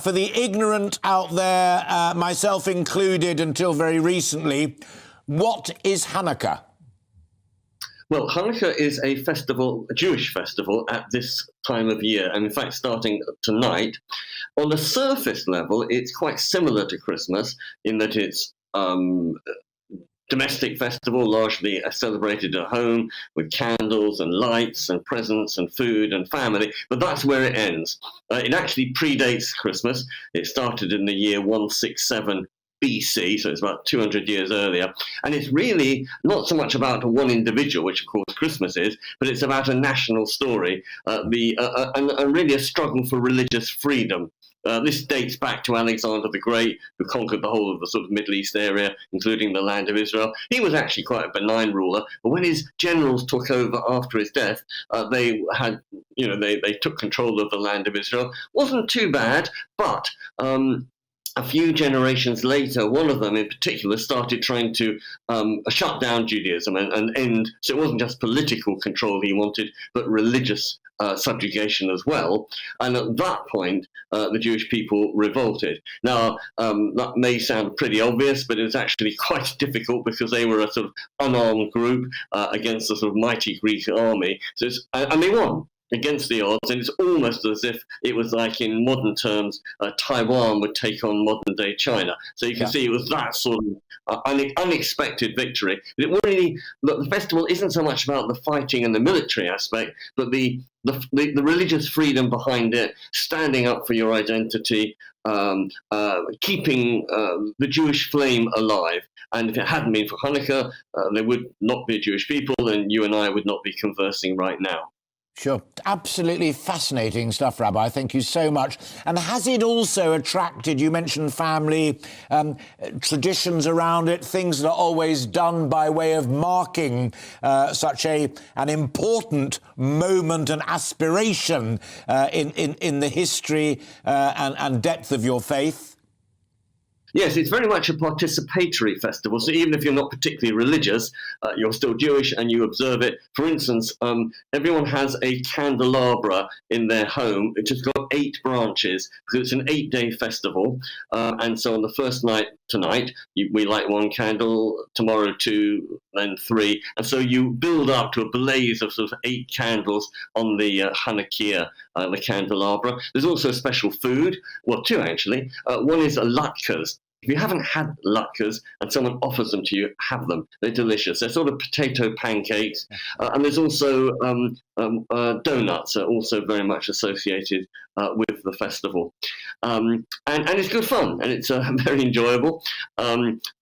For the ignorant out there, myself included until very recently, what is Hanukkah? Well, Hanukkah is a festival, a Jewish festival at this time of year, and in fact starting tonight. On the surface level, it's quite similar to Christmas in that it's domestic festival, largely celebrated at home with candles and lights and presents and food and family, but that's where it ends. It actually predates Christmas. It started in the year 167 BC, so it's about 200 years earlier. And it's really not so much about one individual, which of course Christmas is, but it's about a national story, and really a struggle for religious freedom. This dates back to Alexander the Great, who conquered the whole of the sort of Middle East area, including the land of Israel. He was actually quite a benign ruler, but when his generals took over after his death, they took control of the land of Israel. Wasn't too bad, but a few generations later, one of them in particular started trying to shut down Judaism and end. So it wasn't just political control he wanted, but religious subjugation as well. And at that point, the Jewish people revolted. Now, that may sound pretty obvious, but it's actually quite difficult because they were a sort of unarmed group against a sort of mighty Greek army. So and they won against the odds, and it's almost as if it was like, in modern terms, Taiwan would take on modern-day China. So you can see it was that sort of unexpected victory. It really, the festival isn't so much about the fighting and the military aspect, but the religious freedom behind it, standing up for your identity, keeping the Jewish flame alive. And if it hadn't been for Hanukkah, there would not be Jewish people, and you and I would not be conversing right now. Sure. Absolutely fascinating stuff, Rabbi. Thank you so much. And has it also attracted, you mentioned family, traditions around it, things that are always done by way of marking such an important moment and aspiration in the history and depth of your faith? Yes, it's very much a participatory festival. So even if you're not particularly religious, you're still Jewish and you observe it. For instance, everyone has a candelabra in their home. It's just got 8 branches because it's an 8-day festival. And so on the first night, tonight, we light 1 candle, tomorrow 2, then 3. And so you build up to a blaze of sort of 8 candles on the Hanukkah, the candelabra. There's also special food, well, 2 actually. One is a latkes. If you haven't had latkes and someone offers them to you, have them. They're delicious. They're sort of potato pancakes. And there's also donuts are also very much associated with the festival. And it's good fun, and it's very enjoyable.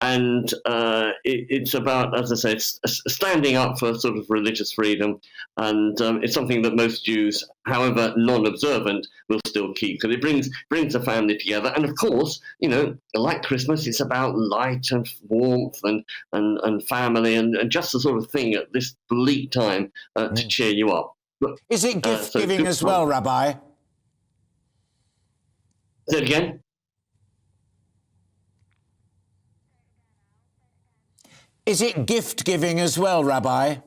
It's about, as I say, it's standing up for sort of religious freedom. And it's something that most Jews, however non-observant, will still keep, because it brings a family together. And of course, you know, like Christmas, it's about light and warmth and family and just the sort of thing at this bleak time to cheer you up. But, is it gift giving as well, Rabbi? Say it again. Is it gift giving as well, Rabbi?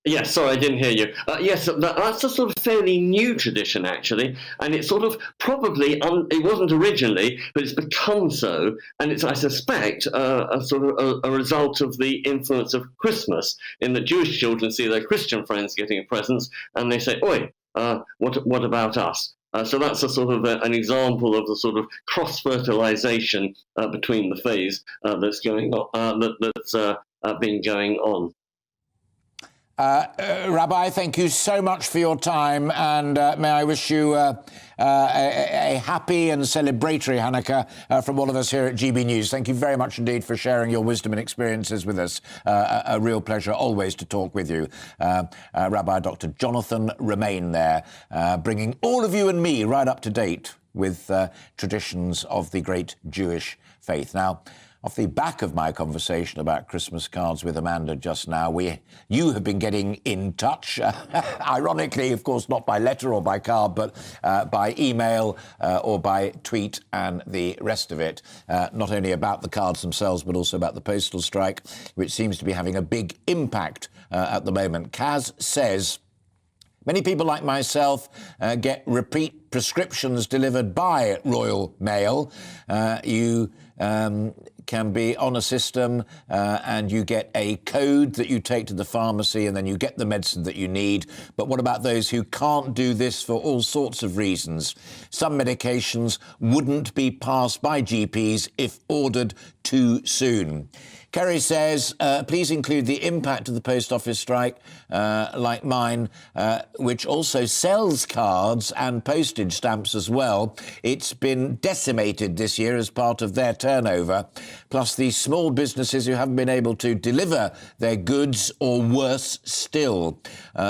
Yes, sorry, I didn't hear you. Yes, that's a sort of fairly new tradition, actually, and it's sort of probably, it wasn't originally, but it's become so, and it's, I suspect, a sort of a result of the influence of Christmas, in that Jewish children see their Christian friends getting presents, and they say, "Oi, what about us?" So that's a sort of an example of the sort of cross-fertilization between the faiths that's going on, that's been going on. Rabbi, thank you so much for your time, and may I wish you a happy and celebratory Hanukkah from all of us here at GB News. Thank you very much indeed for sharing your wisdom and experiences with us. A real pleasure always to talk with you. Rabbi Dr. Jonathan Romain there, bringing all of you and me right up to date with traditions of the great Jewish faith. Now, off the back of my conversation about Christmas cards with Amanda just now, you have been getting in touch, ironically, of course, not by letter or by card, but by email or by tweet and the rest of it, not only about the cards themselves, but also about the postal strike, which seems to be having a big impact at the moment. Kaz says, many people like myself get repeat prescriptions delivered by Royal Mail. You can be on a system and you get a code that you take to the pharmacy and then you get the medicine that you need. But what about those who can't do this for all sorts of reasons? Some medications wouldn't be passed by GPs if ordered too soon. Kerry says, please include the impact of the post office strike, like mine, which also sells cards and postage stamps as well. It's been decimated this year as part of their turnover. Plus the small businesses who haven't been able to deliver their goods, or worse still.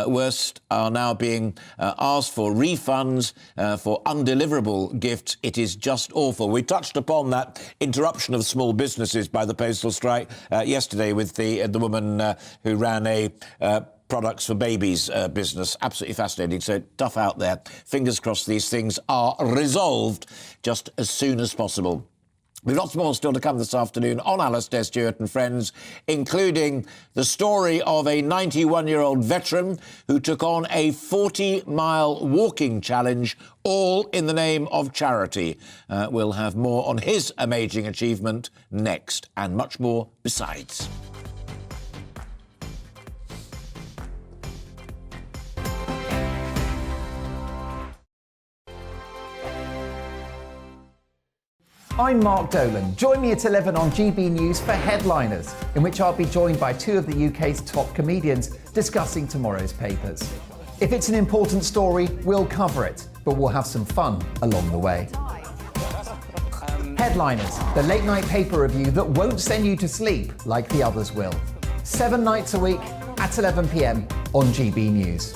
Worst are now being asked for refunds for undeliverable gifts. It is just awful. We touched upon that interruption of small businesses by the postal strike yesterday with the woman who ran a products for babies business. Absolutely fascinating. So tough out there. Fingers crossed these things are resolved just as soon as possible. We've lots more still to come this afternoon on Alastair Stewart and Friends, including the story of a 91-year-old veteran who took on a 40-mile walking challenge, all in the name of charity. We'll have more on his amazing achievement next, and much more besides. I'm Mark Dolan. Join me at 11 on GB News for Headliners, in which I'll be joined by two of the UK's top comedians discussing tomorrow's papers. If it's an important story, we'll cover it, but we'll have some fun along the way. Headliners, the late-night paper review that won't send you to sleep like the others will. 7 nights a week at 11 p.m. on GB News.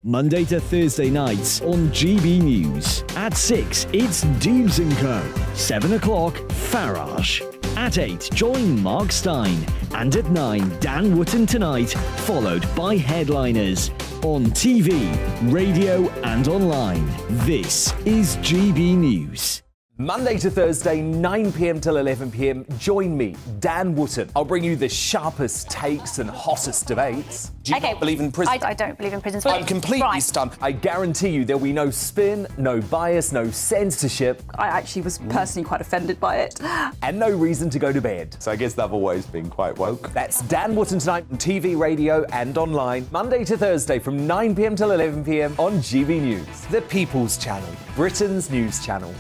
Monday to Thursday nights on GB News. At 6, it's Dubes & Co. 7 o'clock, Farage. At 8, join Mark Stein. And at 9, Dan Wootton Tonight, followed by Headliners. On TV, radio and online. This is GB News. Monday to Thursday, 9 p.m. till 11 p.m. Join me, Dan Wootton. I'll bring you the sharpest takes and hottest debates. Do you not believe in prison? I don't believe in prison. I'm completely stunned. I guarantee you there'll be no spin, no bias, no censorship. I actually was personally quite offended by it. And no reason to go to bed. So I guess they've always been quite woke. That's Dan Wootton Tonight on TV, radio and online. Monday to Thursday from 9 p.m. till 11 p.m. on GB News. The People's Channel, Britain's news channel.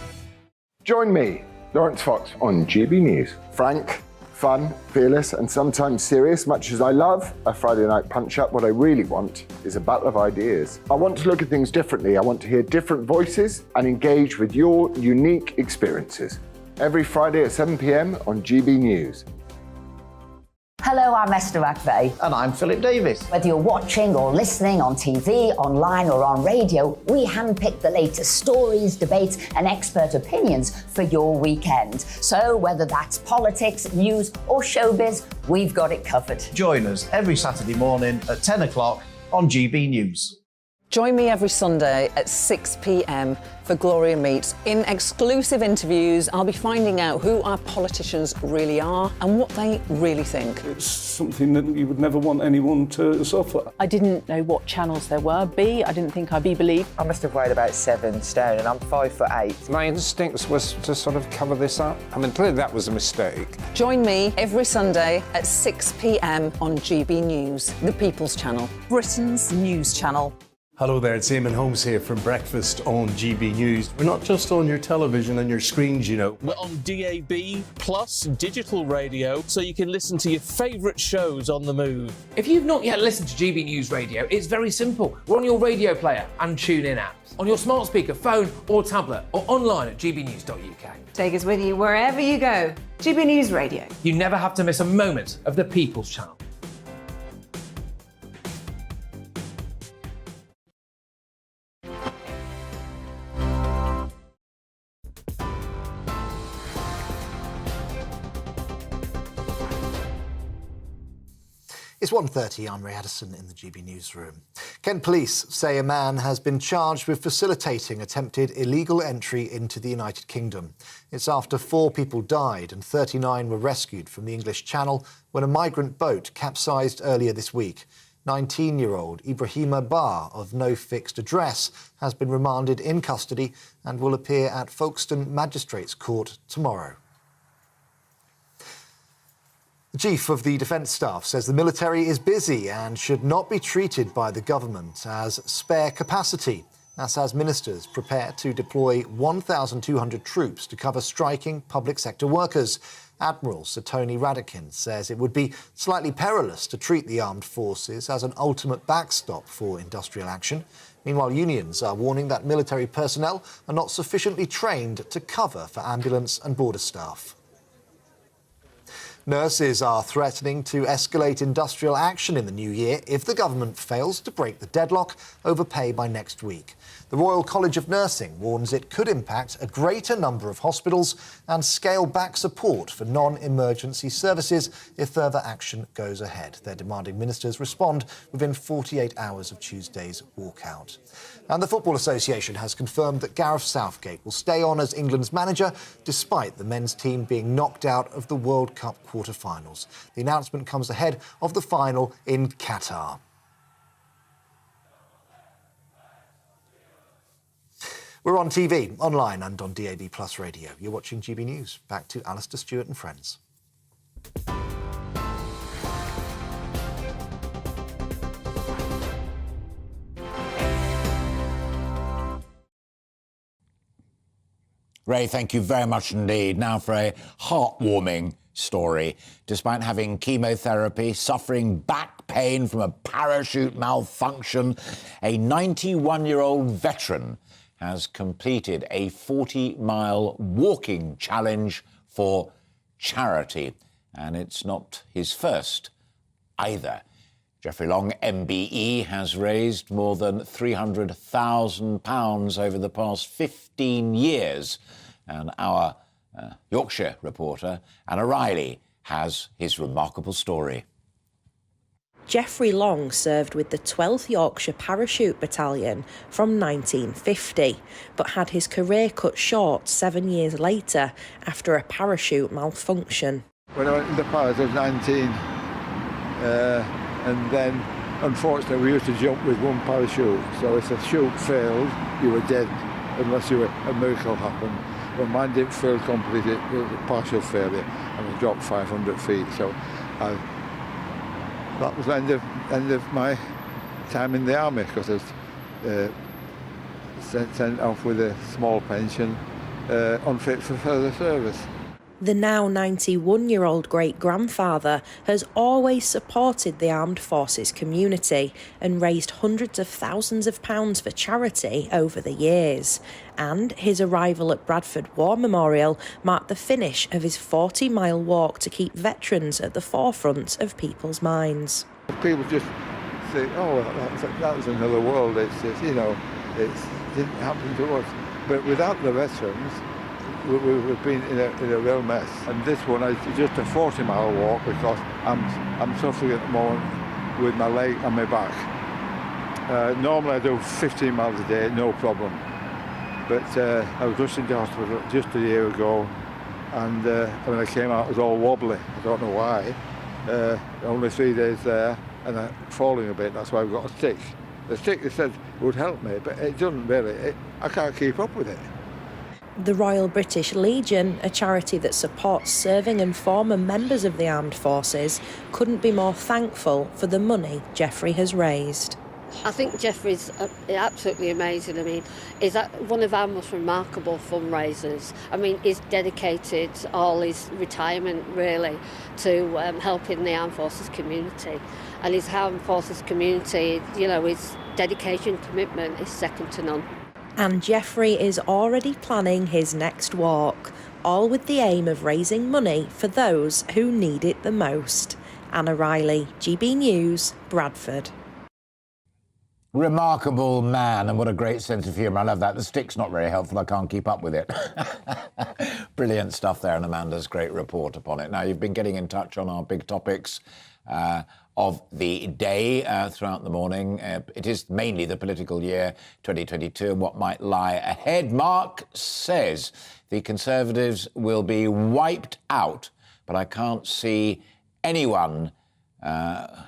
Join me, Lawrence Fox, on GB News. Frank, fun, fearless, and sometimes serious. Much as I love a Friday night punch-up, what I really want is a battle of ideas. I want to look at things differently. I want to hear different voices and engage with your unique experiences. Every Friday at 7 p.m. on GB News. Hello, I'm Esther McVeigh. And I'm Philip Davis. Whether you're watching or listening on TV, online or on radio, we handpick the latest stories, debates and expert opinions for your weekend. So whether that's politics, news or showbiz, we've got it covered. Join us every Saturday morning at 10 o'clock on GB News. Join me every Sunday at 6 p.m. for Gloria Meets. In exclusive interviews, I'll be finding out who our politicians really are and what they really think. It's something that you would never want anyone to suffer. I didn't know what channels there were. I didn't think I'd be believed. I must have weighed about 7 stone and I'm 5'8". My instincts was to sort of cover this up. I mean, clearly that was a mistake. Join me every Sunday at 6 p.m. on GB News, the People's Channel. Britain's news channel. Hello there, it's Eamon Holmes here from Breakfast on GB News. We're not just on your television and your screens, you know. We're on DAB plus digital radio, so you can listen to your favourite shows on the move. If you've not yet listened to GB News Radio, it's very simple. We're on your radio player and TuneIn apps, on your smart speaker, phone or tablet, or online at gbnews.uk. Take us with you wherever you go. GB News Radio. You never have to miss a moment of the People's Channel. It's 1:30, I'm Ray Addison in the GB newsroom. Kent police say a man has been charged with facilitating attempted illegal entry into the United Kingdom. It's after 4 people died and 39 were rescued from the English Channel when a migrant boat capsized earlier this week. 19-year-old Ibrahima Bar, of no fixed address, has been remanded in custody and will appear at Folkestone Magistrates Court tomorrow. The Chief of the Defence Staff says the military is busy and should not be treated by the government as spare capacity. That's as ministers prepare to deploy 1,200 troops to cover striking public sector workers. Admiral Sir Tony Radakin says it would be slightly perilous to treat the armed forces as an ultimate backstop for industrial action. Meanwhile, unions are warning that military personnel are not sufficiently trained to cover for ambulance and border staff. Nurses are threatening to escalate industrial action in the new year if the government fails to break the deadlock over pay by next week. The Royal College of Nursing warns it could impact a greater number of hospitals and scale back support for non-emergency services if further action goes ahead. They're demanding ministers respond within 48 hours of Tuesday's walkout. And the Football Association has confirmed that Gareth Southgate will stay on as England's manager despite the men's team being knocked out of the World Cup quarter-finals. The announcement comes ahead of the final in Qatar. We're on TV, online and on DAB Plus Radio. You're watching GB News. Back to Alastair Stewart and friends. Ray, thank you very much indeed. Now for a heartwarming story. Despite having chemotherapy, suffering back pain from a parachute malfunction, a 91-year-old veteran has completed a 40-mile walking challenge for charity. And it's not his first either. Jeffrey Long, MBE, has raised more than £300,000 over the past 15 years. And our Yorkshire reporter, Anna Riley, has his remarkable story. Geoffrey Long served with the 12th Yorkshire Parachute Battalion from 1950, but had his career cut short 7 years later after a parachute malfunction. When I went into Paris, I was 19, and then, unfortunately, we used to jump with one parachute. So if a chute failed, you were dead unless a miracle happened. But mine didn't fail completely, it was a partial failure, and we dropped 500 feet. So that was the end of my time in the army, because I was sent off with a small pension, unfit for further service. The now 91-year-old great-grandfather has always supported the armed forces community and raised hundreds of thousands of pounds for charity over the years. And his arrival at Bradford War Memorial marked the finish of his 40-mile walk to keep veterans at the forefront of people's minds. People just say, oh, that was another world. It didn't happen to us. But without the veterans, we've been in a real mess. And this one is just a 40-mile walk because I'm suffering at the moment with my leg and my back. Normally I do 15 miles a day, no problem. But I was rushed into hospital just a year ago, and when I came out, it was all wobbly. I don't know why. Only 3 days there, and I'm falling a bit. That's why I've got a stick. The stick, they said, would help me, but it doesn't really. I can't keep up with it. The Royal British Legion, a charity that supports serving and former members of the armed forces, couldn't be more thankful for the money Geoffrey has raised. I think Jeffrey's absolutely amazing. I mean, he's one of our most remarkable fundraisers. I mean, he's dedicated all his retirement, really, to helping the armed forces community. And his armed forces community, you know, his dedication, commitment is second to none. And Jeffrey is already planning his next walk, all with the aim of raising money for those who need it the most. Anna Riley, GB News, Bradford. Remarkable man, and what a great sense of humour. I love that. The stick's not very helpful. I can't keep up with it. Brilliant stuff there, and Amanda's great report upon it. Now, you've been getting in touch on our big topics of the day throughout the morning. It is mainly the political year 2022 and what might lie ahead. Mark says the Conservatives will be wiped out, but I can't see anyone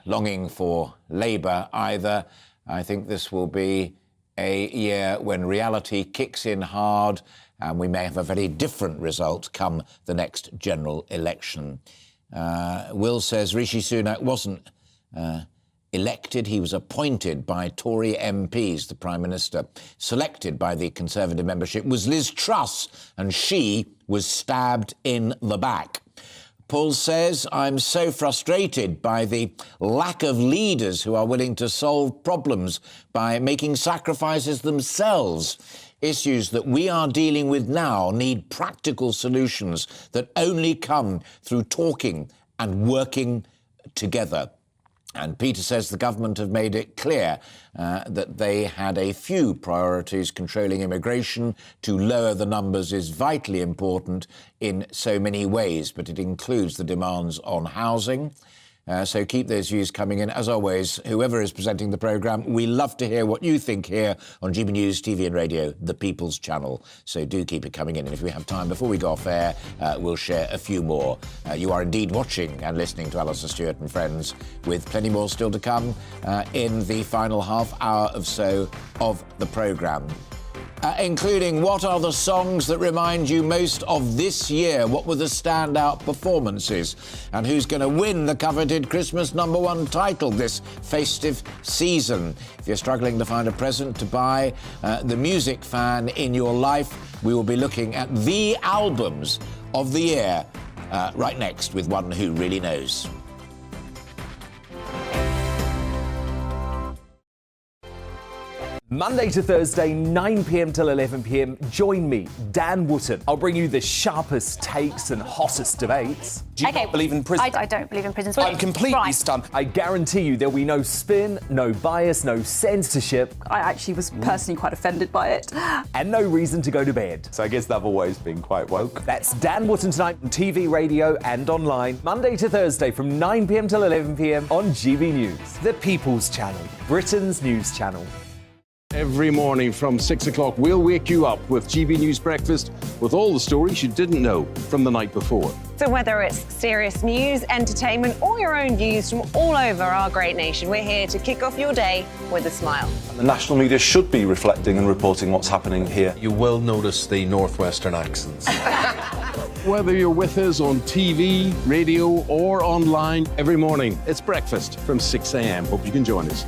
longing for Labour either. I think this will be a year when reality kicks in hard and we may have a very different result come the next general election. Will says Rishi Sunak wasn't elected, he was appointed by Tory MPs. The Prime Minister selected by the Conservative membership was Liz Truss, and she was stabbed in the back. Paul says, I'm so frustrated by the lack of leaders who are willing to solve problems by making sacrifices themselves. Issues that we are dealing with now need practical solutions that only come through talking and working together. And Peter says the government have made it clear that they had a few priorities. Controlling immigration to lower the numbers is vitally important in so many ways, but it includes the demands on housing. So keep those views coming in. As always, whoever is presenting the programme, we love to hear what you think here on GB News TV and Radio, the People's Channel. So do keep it coming in. And if we have time before we go off air, we'll share a few more. You are indeed watching and listening to Alastair Stewart and Friends, with plenty more still to come in the final half hour or so of the programme. Including what are the songs that remind you most of this year? What were the standout performances? And who's going to win the coveted Christmas #1 title this festive season? If you're struggling to find a present to buy the music fan in your life, we will be looking at the albums of the year right next with one who really knows. Monday to Thursday, 9 p.m. till 11 p.m. Join me, Dan Wootton. I'll bring you the sharpest takes and hottest debates. Do you not believe in prison? I don't believe in prison. I'm completely stunned. I guarantee you there'll be no spin, no bias, no censorship. I actually was personally quite offended by it. And no reason to go to bed. So I guess they've always been quite woke. That's Dan Wootton tonight on TV, radio and online. Monday to Thursday from 9 p.m. till 11 p.m. on GB News. The People's Channel, Britain's news channel. Every morning from 6 o'clock, we'll wake you up with GB News Breakfast with all the stories you didn't know from the night before. So whether it's serious news, entertainment, or your own views from all over our great nation, we're here to kick off your day with a smile. And the national media should be reflecting and reporting what's happening here. You will notice the northwestern accents. Whether you're with us on TV, radio, or online, every morning, it's breakfast from 6 a.m. Hope you can join us.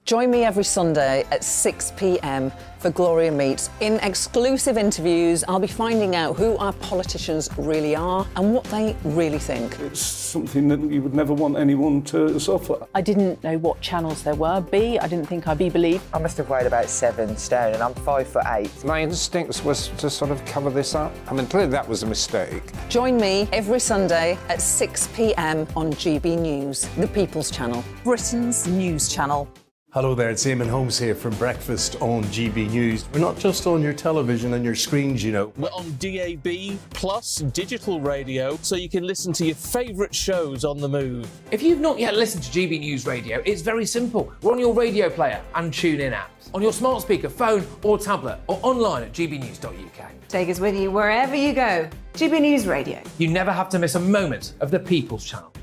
Join me every Sunday at 6 p.m. for Gloria Meets. In exclusive interviews, I'll be finding out who our politicians really are and what they really think. It's something that you would never want anyone to suffer. I didn't know what channels there were. I didn't think I'd be believed. I must have weighed about 7 stone and I'm 5'8". My instincts was to sort of cover this up. I mean, clearly that was a mistake. Join me every Sunday at 6 p.m. on GB News, the People's Channel. Britain's news channel. Hello there, it's Eamon Holmes here from Breakfast on GB News. We're not just on your television and your screens, you know. We're on DAB plus digital radio, so you can listen to your favourite shows on the move. If you've not yet listened to GB News Radio, it's very simple. We're on your radio player and TuneIn apps, on your smart speaker, phone or tablet, or online at gbnews.uk. Take us with you wherever you go. GB News Radio. You never have to miss a moment of the People's Channel.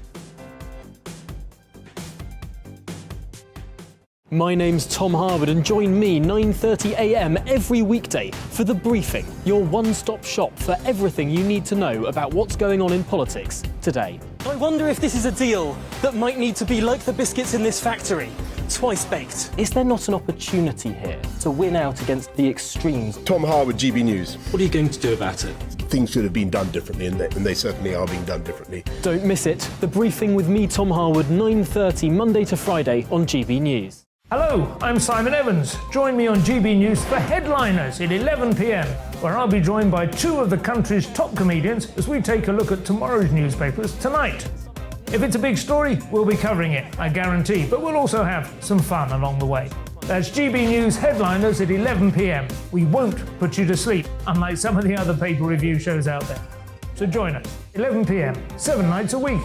My name's Tom Harwood and join me 9:30 a.m. every weekday for The Briefing, your one-stop shop for everything you need to know about what's going on in politics today. I wonder if this is a deal that might need to be like the biscuits in this factory, twice baked. Is there not an opportunity here to win out against the extremes? Tom Harwood, GB News. What are you going to do about it? Things should have been done differently, and they certainly are being done differently. Don't miss it. The Briefing with me, Tom Harwood, 9:30 Monday to Friday on GB News. Hello, I'm Simon Evans. Join me on GB News for Headliners at 11 p.m, where I'll be joined by two of the country's top comedians as we take a look at tomorrow's newspapers tonight. If it's a big story, we'll be covering it, I guarantee, but we'll also have some fun along the way. That's GB News Headliners at 11 p.m. We won't put you to sleep, unlike some of the other paper review shows out there. So join us, 11 p.m, 7 nights a week.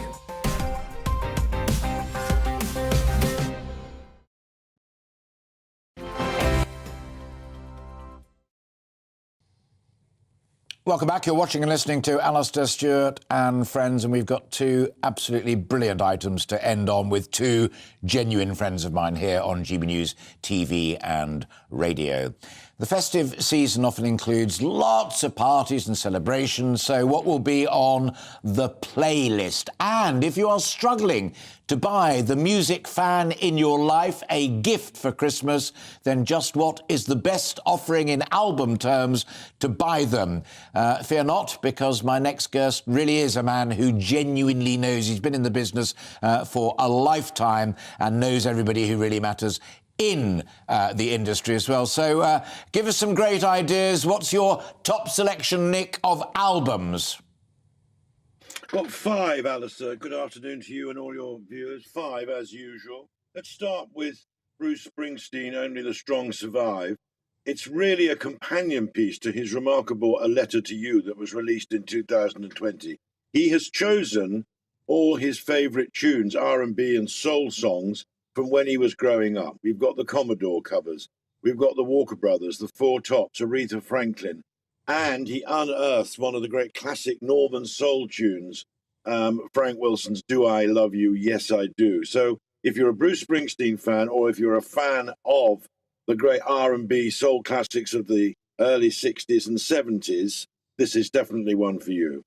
Welcome back. You're watching and listening to Alastair Stewart and Friends, and we've got two absolutely brilliant items to end on with two genuine friends of mine here on GB News TV and radio. The festive season often includes lots of parties and celebrations, so what will be on the playlist? And if you are struggling to buy the music fan in your life a gift for Christmas, then just what is the best offering in album terms to buy them? Fear not, because my next guest really is a man who genuinely knows. He's been in the business for a lifetime and knows everybody who really matters in the industry as well. So give us some great ideas. What's your top selection, Nick, of albums? Got 5, Alastair. Good afternoon to you and all your viewers. 5, as usual. Let's start with Bruce Springsteen, Only the Strong Survive. It's really a companion piece to his remarkable A Letter to You that was released in 2020. He has chosen all his favourite tunes, R&B and soul songs, from when he was growing up. We've got the Commodore covers, we've got the Walker Brothers, the Four Tops, Aretha Franklin, and he unearths one of the great classic Northern soul tunes, Frank Wilson's Do I Love You? Yes, I Do. So if you're a Bruce Springsteen fan, or if you're a fan of the great R&B soul classics of the early 60s and 70s, this is definitely one for you.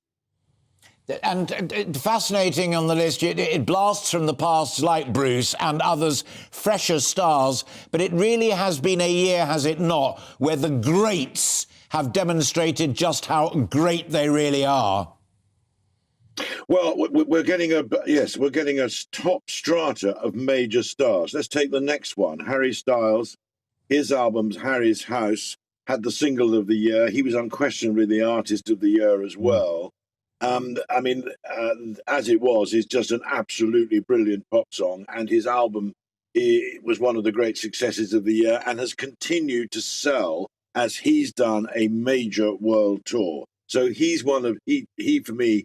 And fascinating on the list, it blasts from the past like Bruce and others fresher stars, but it really has been a year, has it not, where the greats have demonstrated just how great they really are. Well, we're getting a top strata of major stars. Let's take the next one, Harry Styles. His albums, Harry's House, had the single of the year. He was unquestionably the artist of the year as well. As it was, it's just an absolutely brilliant pop song, and his album was one of the great successes of the year and has continued to sell as he's done a major world tour. So he's for me,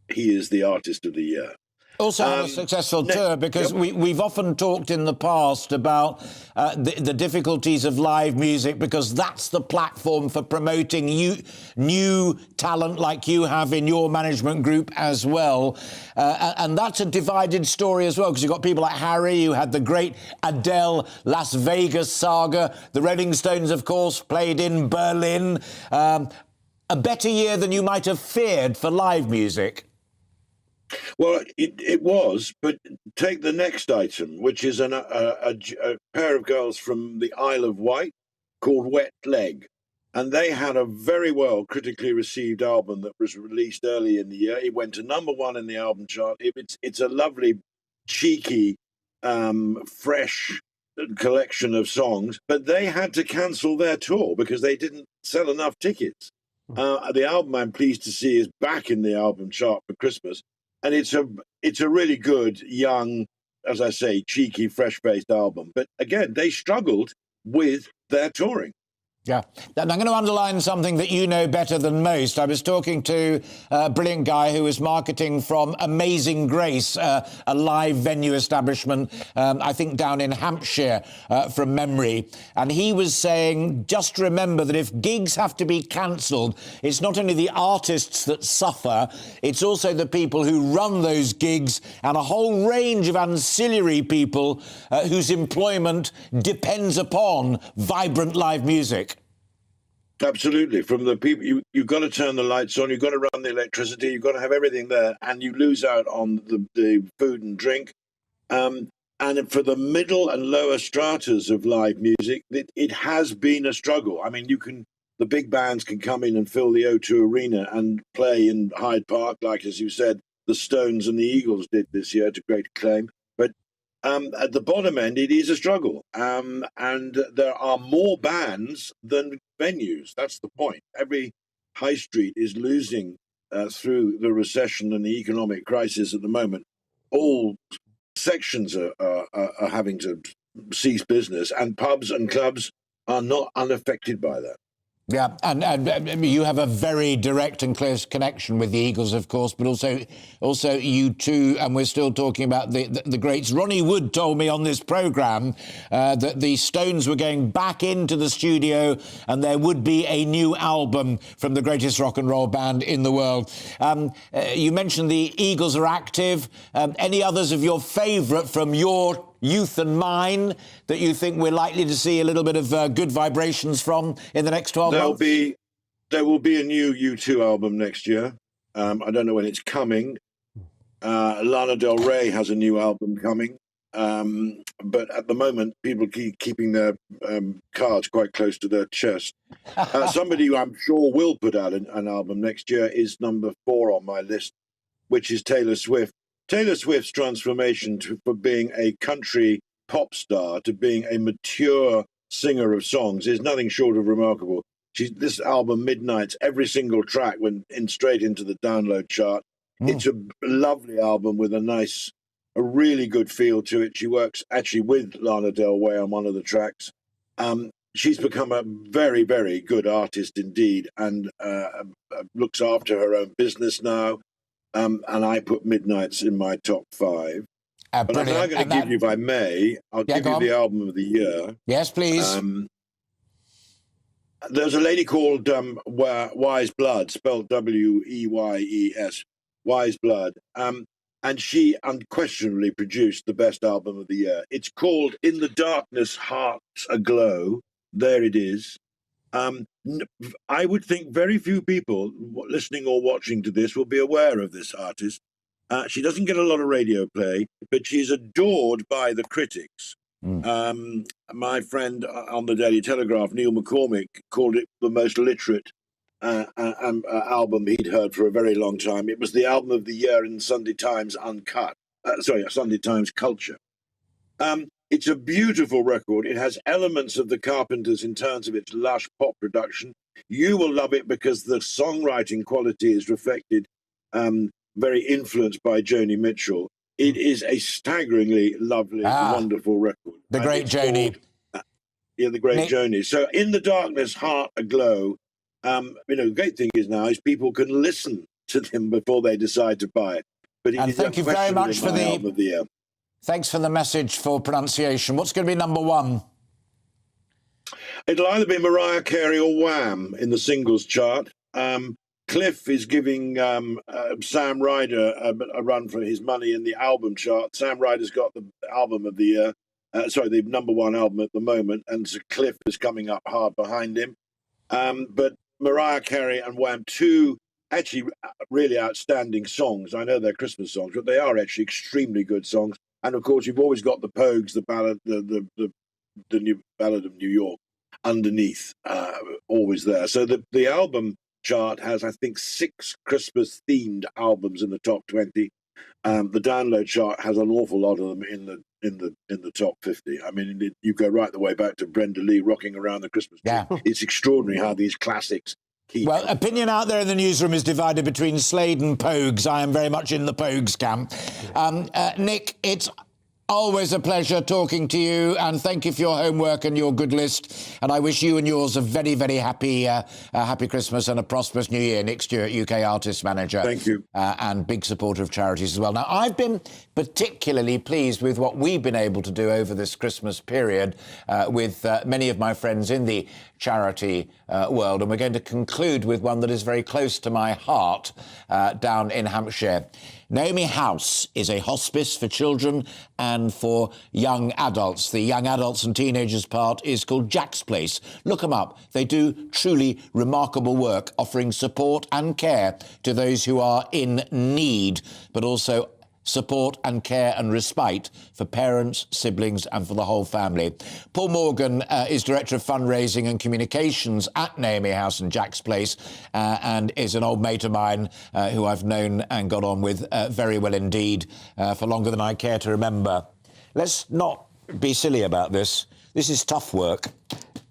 he is the artist of the year. Also had a successful tour, because we've often talked in the past about the difficulties of live music, because that's the platform for promoting new talent like you have in your management group as well. And that's a divided story as well, because you've got people like Harry, who had the great Adele Las Vegas saga. The Rolling Stones, of course, played in Berlin. A better year than you might have feared for live music. Well, it was, but take the next item, which is a pair of girls from the Isle of Wight called Wet Leg. And they had a very well critically received album that was released early in the year. It went to #1 in the album chart. It's a lovely, cheeky, fresh collection of songs, but they had to cancel their tour because they didn't sell enough tickets. The album, I'm pleased to see, is back in the album chart for Christmas. And it's a really good, young, as I say, cheeky, fresh-faced album. But again, they struggled with their touring. Yeah. And I'm going to underline something that you know better than most. I was talking to a brilliant guy who was marketing from Amazing Grace, a live venue establishment, I think down in Hampshire, from memory. And he was saying, just remember that if gigs have to be cancelled, it's not only the artists that suffer, it's also the people who run those gigs and a whole range of ancillary people whose employment depends upon vibrant live music. Absolutely. From the people, you've got to turn the lights on, you've got to run the electricity, you've got to have everything there, and you lose out on the food and drink. And for the middle and lower stratas of live music, it has been a struggle. I mean, the big bands can come in and fill the O2 Arena and play in Hyde Park, like, as you said, the Stones and the Eagles did this year to great acclaim. But at the bottom end, it is a struggle. And there are more bands than venues. That's the point. Every high street is losing through the recession and the economic crisis at the moment. All sections are having to cease business, and pubs and clubs are not unaffected by that. Yeah, and you have a very direct and close connection with the Eagles, of course, but also you too, and we're still talking about the greats. Ronnie Wood told me on this programme that the Stones were going back into the studio and there would be a new album from the greatest rock and roll band in the world. You mentioned the Eagles are active. Any others of your favourite from your youth and mine that you think we're likely to see a little bit of good vibrations from in the next 12 months? There will be a new U2 album next year. I don't know when it's coming. Lana Del Rey has a new album coming. But at the moment, people keep keeping their cards quite close to their chest. Somebody who I'm sure will put out an album next year is number 4 on my list, which is Taylor Swift. Taylor Swift's transformation from being a country pop star to being a mature singer of songs is nothing short of remarkable. This album, Midnight's, every single track went straight into the download chart. It's a lovely album with a really good feel to it. She works actually with Lana Del Rey on one of the tracks. She's become a very, very good artist indeed, and looks after her own business now. And I put Midnight's in my top 5. But I'm now going to give you, if I may, I'll give you the album of the year. Yes, please. There's a lady called Wise Blood, spelled W-E-Y-E-S, Wise Blood. And she unquestionably produced the best album of the year. It's called In the Darkness, Hearts Aglow. There it is. I would think very few people listening or watching to this will be aware of this artist. She doesn't get a lot of radio play, but she's adored by the critics. My friend on the Daily Telegraph, Neil McCormick, called it the most literate album he'd heard for a very long time. It was the album of the year in Sunday Times Sunday Times Culture. It's a beautiful record. It has elements of the Carpenters in terms of its lush pop production. You will love it because the songwriting quality is reflected, very influenced by Joni Mitchell. It is a staggeringly lovely, wonderful record. The great Joni. The great Joni. So In the Darkness, Heart Aglow. The great thing is now is people can listen to them before they decide to buy it. But and thank you very much for the year. Thanks for the message for pronunciation. What's going to be number 1? It'll either be Mariah Carey or Wham in the singles chart. Cliff is giving Sam Ryder a run for his money in the album chart. Sam Ryder's got the album of the year, the number 1 album at the moment, and so Cliff is coming up hard behind him. But Mariah Carey and Wham, 2 actually really outstanding songs. I know they're Christmas songs, but they are actually extremely good songs. And of course, you've always got the Pogues, the ballad, the new Ballad of New York, underneath, always there. So the album chart has, I think, 6 Christmas-themed albums in the top 20. The download chart has an awful lot of them in the top 50. I mean, you go right the way back to Brenda Lee rocking around the Christmas tree. Yeah. It's extraordinary how these classics keep. Well, opinion out there in the newsroom is divided between Slade and Pogues. I am very much in the Pogues camp. Nick, it's always a pleasure talking to you, and thank you for your homework and your good list. And I wish you and yours a very, very happy Christmas and a prosperous New Year. Nick Stewart, UK Artist Manager. Thank you. And big supporter of charities as well. Now, I've been particularly pleased with what we've been able to do over this Christmas period with many of my friends in the charity world. And we're going to conclude with one that is very close to my heart down in Hampshire. Naomi House is a hospice for children and for young adults. The young adults and teenagers part is called Jack's Place. Look them up. They do truly remarkable work, offering support and care to those who are in need, but also support and care and respite for parents, siblings and for the whole family. Paul Morgan is Director of Fundraising and Communications at Naomi House and Jack's Place and is an old mate of mine who I've known and got on with very well indeed for longer than I care to remember. Let's not be silly about this. This is tough work.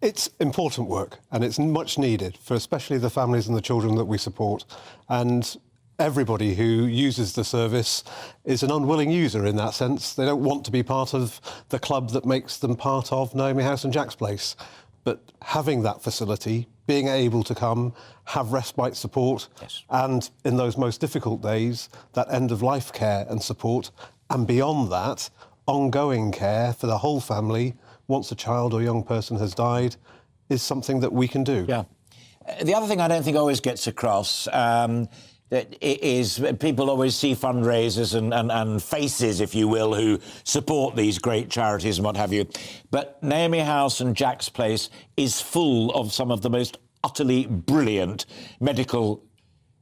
It's important work and it's much needed for especially the families and the children that we support. And everybody who uses the service is an unwilling user in that sense. They don't want to be part of the club that makes them part of Naomi House and Jack's Place. But having that facility, being able to come, have respite support, and in those most difficult days, that end-of-life care and support, and beyond that, ongoing care for the whole family once a child or young person has died, is something that we can do. Yeah. The other thing I don't think always gets across that is people always see fundraisers and faces, if you will, who support these great charities and what have you. But Naomi House and Jack's Place is full of some of the most utterly brilliant medical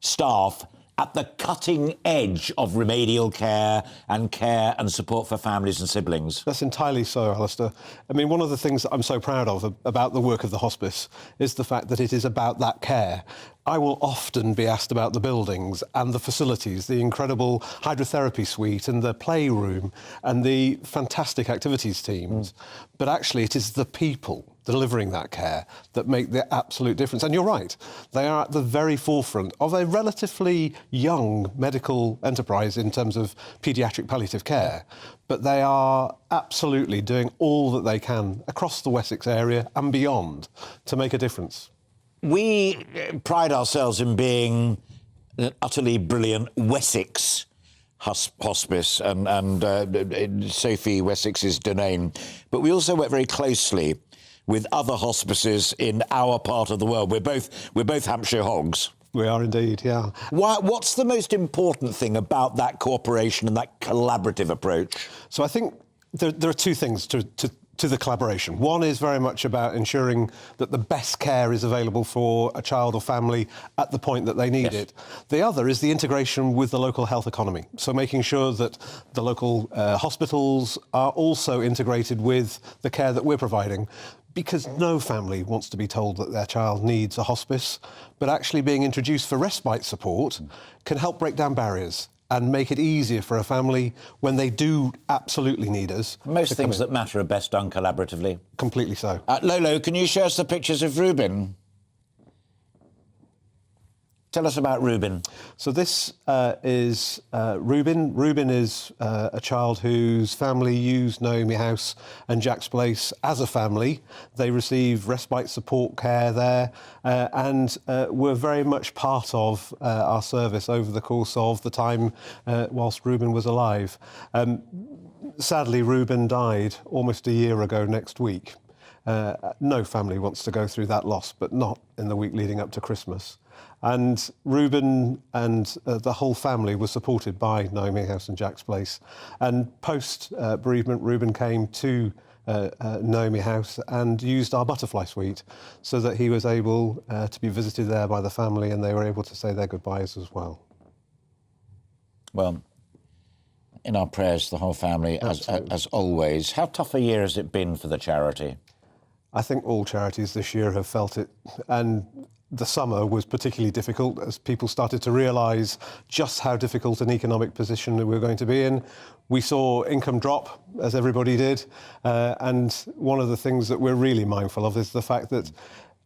staff at the cutting edge of remedial care and support for families and siblings. That's entirely so, Alastair. I mean, one of the things that I'm so proud of about the work of the hospice is the fact that it is about that care. I will often be asked about the buildings and the facilities, the incredible hydrotherapy suite and the playroom and the fantastic activities teams. But actually, it is the people delivering that care that make the absolute difference. And you're right, they are at the very forefront of a relatively young medical enterprise in terms of paediatric palliative care. But they are absolutely doing all that they can across the Wessex area and beyond to make a difference. We pride ourselves in being an utterly brilliant Wessex hospice and Sophie Wessex's domain. But we also work very closely with other hospices in our part of the world. We're both Hampshire hogs. We are indeed, yeah. What's the most important thing about that cooperation and that collaborative approach? So I think there are two things to the collaboration. One is very much about ensuring that the best care is available for a child or family at the point that they need it. The other is the integration with the local health economy. So making sure that the local hospitals are also integrated with the care that we're providing. Because no family wants to be told that their child needs a hospice, but actually being introduced for respite support can help break down barriers and make it easier for a family when they do absolutely need us. Most things that matter are best done collaboratively. Completely so. Lolo, can you show us the pictures of Ruben? Tell us about Ruben. So this is Ruben. Ruben is a child whose family used Naomi House and Jack's Place as a family. They receive respite support care there and were very much part of our service over the course of the time whilst Ruben was alive. Sadly, Ruben died almost a year ago next week. No family wants to go through that loss, but not in the week leading up to Christmas. And Ruben and the whole family were supported by Naomi House and Jack's Place. And post-bereavement, Ruben came to Naomi House and used our butterfly suite so that he was able to be visited there by the family and they were able to say their goodbyes as well. Well, in our prayers, the whole family, as always. How tough a year has it been for the charity? I think all charities this year have felt it. And the summer was particularly difficult as people started to realise just how difficult an economic position we were going to be in. We saw income drop, as everybody did, and one of the things that we're really mindful of is the fact that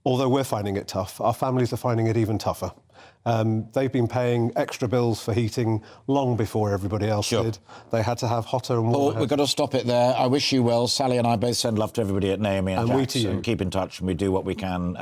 although we're finding it tough, our families are finding it even tougher. They've been paying extra bills for heating long before everybody else did. They had to have hotter and warmer. Paul, we've got to stop it there. I wish you well. Sally and I both send love to everybody at Naomi and we Jack's, to you. and keep in touch, and we do what we can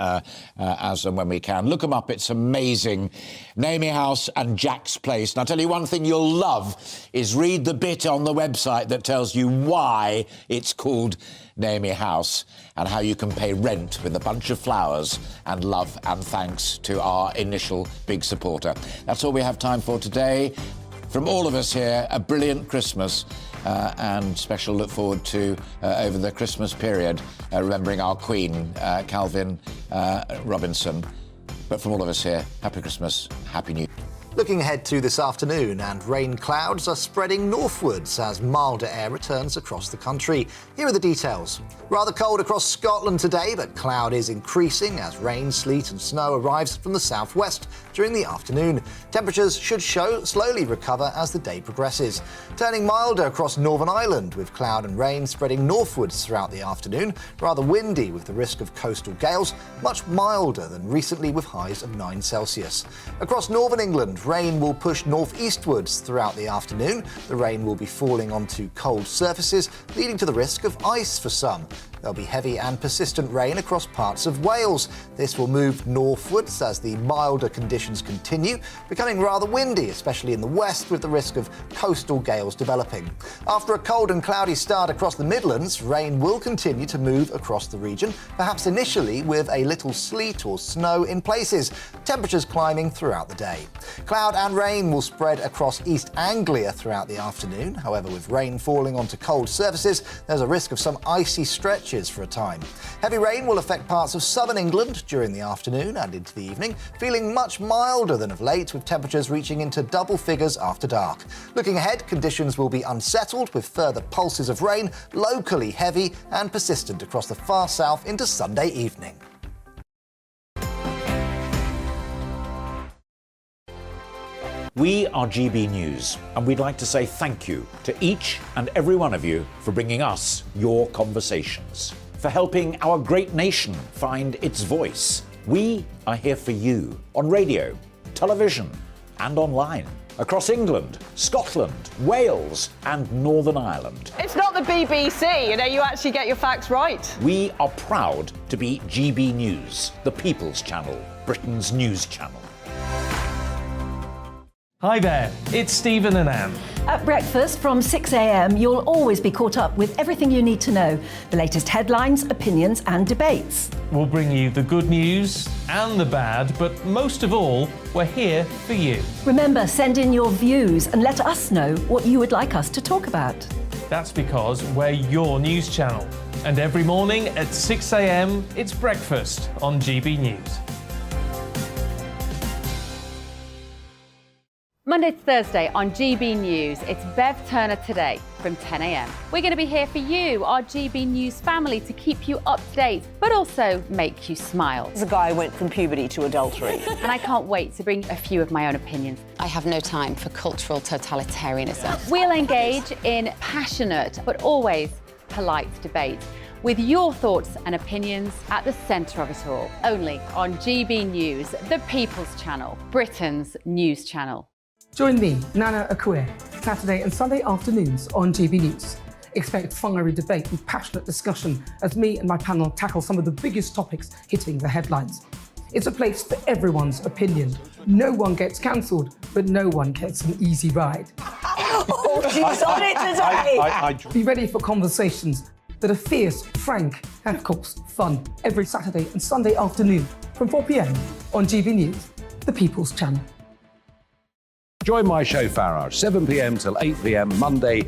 as and when we can. Look them up. It's amazing. Naomi House and Jack's Place. And I'll tell you one thing you'll love is read the bit on the website that tells you why it's called Naomi House and how you can pay rent with a bunch of flowers and love and thanks to our initial big supporter. That's all we have time for today. From all of us here, a brilliant Christmas and special look forward to over the Christmas period, remembering our Queen, Calvin Robinson. But from all of us here, Happy Christmas, Happy New Year. Looking ahead to this afternoon, and rain clouds are spreading northwards as milder air returns across the country. Here are the details. Rather cold across Scotland today, but cloud is increasing as rain, sleet and snow arrives from the southwest during the afternoon. Temperatures should slowly recover as the day progresses. Turning milder across Northern Ireland, with cloud and rain spreading northwards throughout the afternoon. Rather windy with the risk of coastal gales, much milder than recently with highs of 9 Celsius. Across northern England, rain will push northeastwards throughout the afternoon. The rain will be falling onto cold surfaces, leading to the risk of ice for some. There'll be heavy and persistent rain across parts of Wales. This will move northwards as the milder conditions continue, becoming rather windy, especially in the west, with the risk of coastal gales developing. After a cold and cloudy start across the Midlands, rain will continue to move across the region, perhaps initially with a little sleet or snow in places. Temperatures climbing throughout the day. Cloud and rain will spread across East Anglia throughout the afternoon. However, with rain falling onto cold surfaces, there's a risk of some icy stretches for a time. Heavy rain will affect parts of southern England during the afternoon and into the evening, feeling much milder than of late, with temperatures reaching into double figures after dark. Looking ahead, conditions will be unsettled with further pulses of rain, locally heavy and persistent across the far south into Sunday evening. We are GB News, and we'd like to say thank you to each and every one of you for bringing us your conversations, for helping our great nation find its voice. We are here for you on radio, television, and online, across England, Scotland, Wales, and Northern Ireland. It's not the BBC, you actually get your facts right. We are proud to be GB News, the People's Channel, Britain's news channel. Hi there, it's Stephen and Anne. At breakfast from 6 a.m, you'll always be caught up with everything you need to know, the latest headlines, opinions and debates. We'll bring you the good news and the bad, but most of all, we're here for you. Remember, send in your views and let us know what you would like us to talk about. That's because we're your news channel. And every morning at 6 a.m, it's breakfast on GB News. Monday to Thursday on GB News, it's Bev Turner Today from 10 a.m. We're going to be here for you, our GB News family, to keep you up to date, but also make you smile. The guy went from puberty to adultery. And I can't wait to bring a few of my own opinions. I have no time for cultural totalitarianism. We'll engage in passionate, but always polite debate, with your thoughts and opinions at the centre of it all. Only on GB News, the People's Channel, Britain's news channel. Join me, Nana Akue, Saturday and Sunday afternoons on GB News. Expect fiery debate and passionate discussion as me and my panel tackle some of the biggest topics hitting the headlines. It's a place for everyone's opinion. No one gets cancelled, but no one gets an easy ride. Oh, she's on it today! Be ready for conversations that are fierce, frank, and of course, fun. Every Saturday and Sunday afternoon from 4 p.m. on GB News, the People's Channel. Join my show Farrar, 7 p.m. till 8 p.m. Monday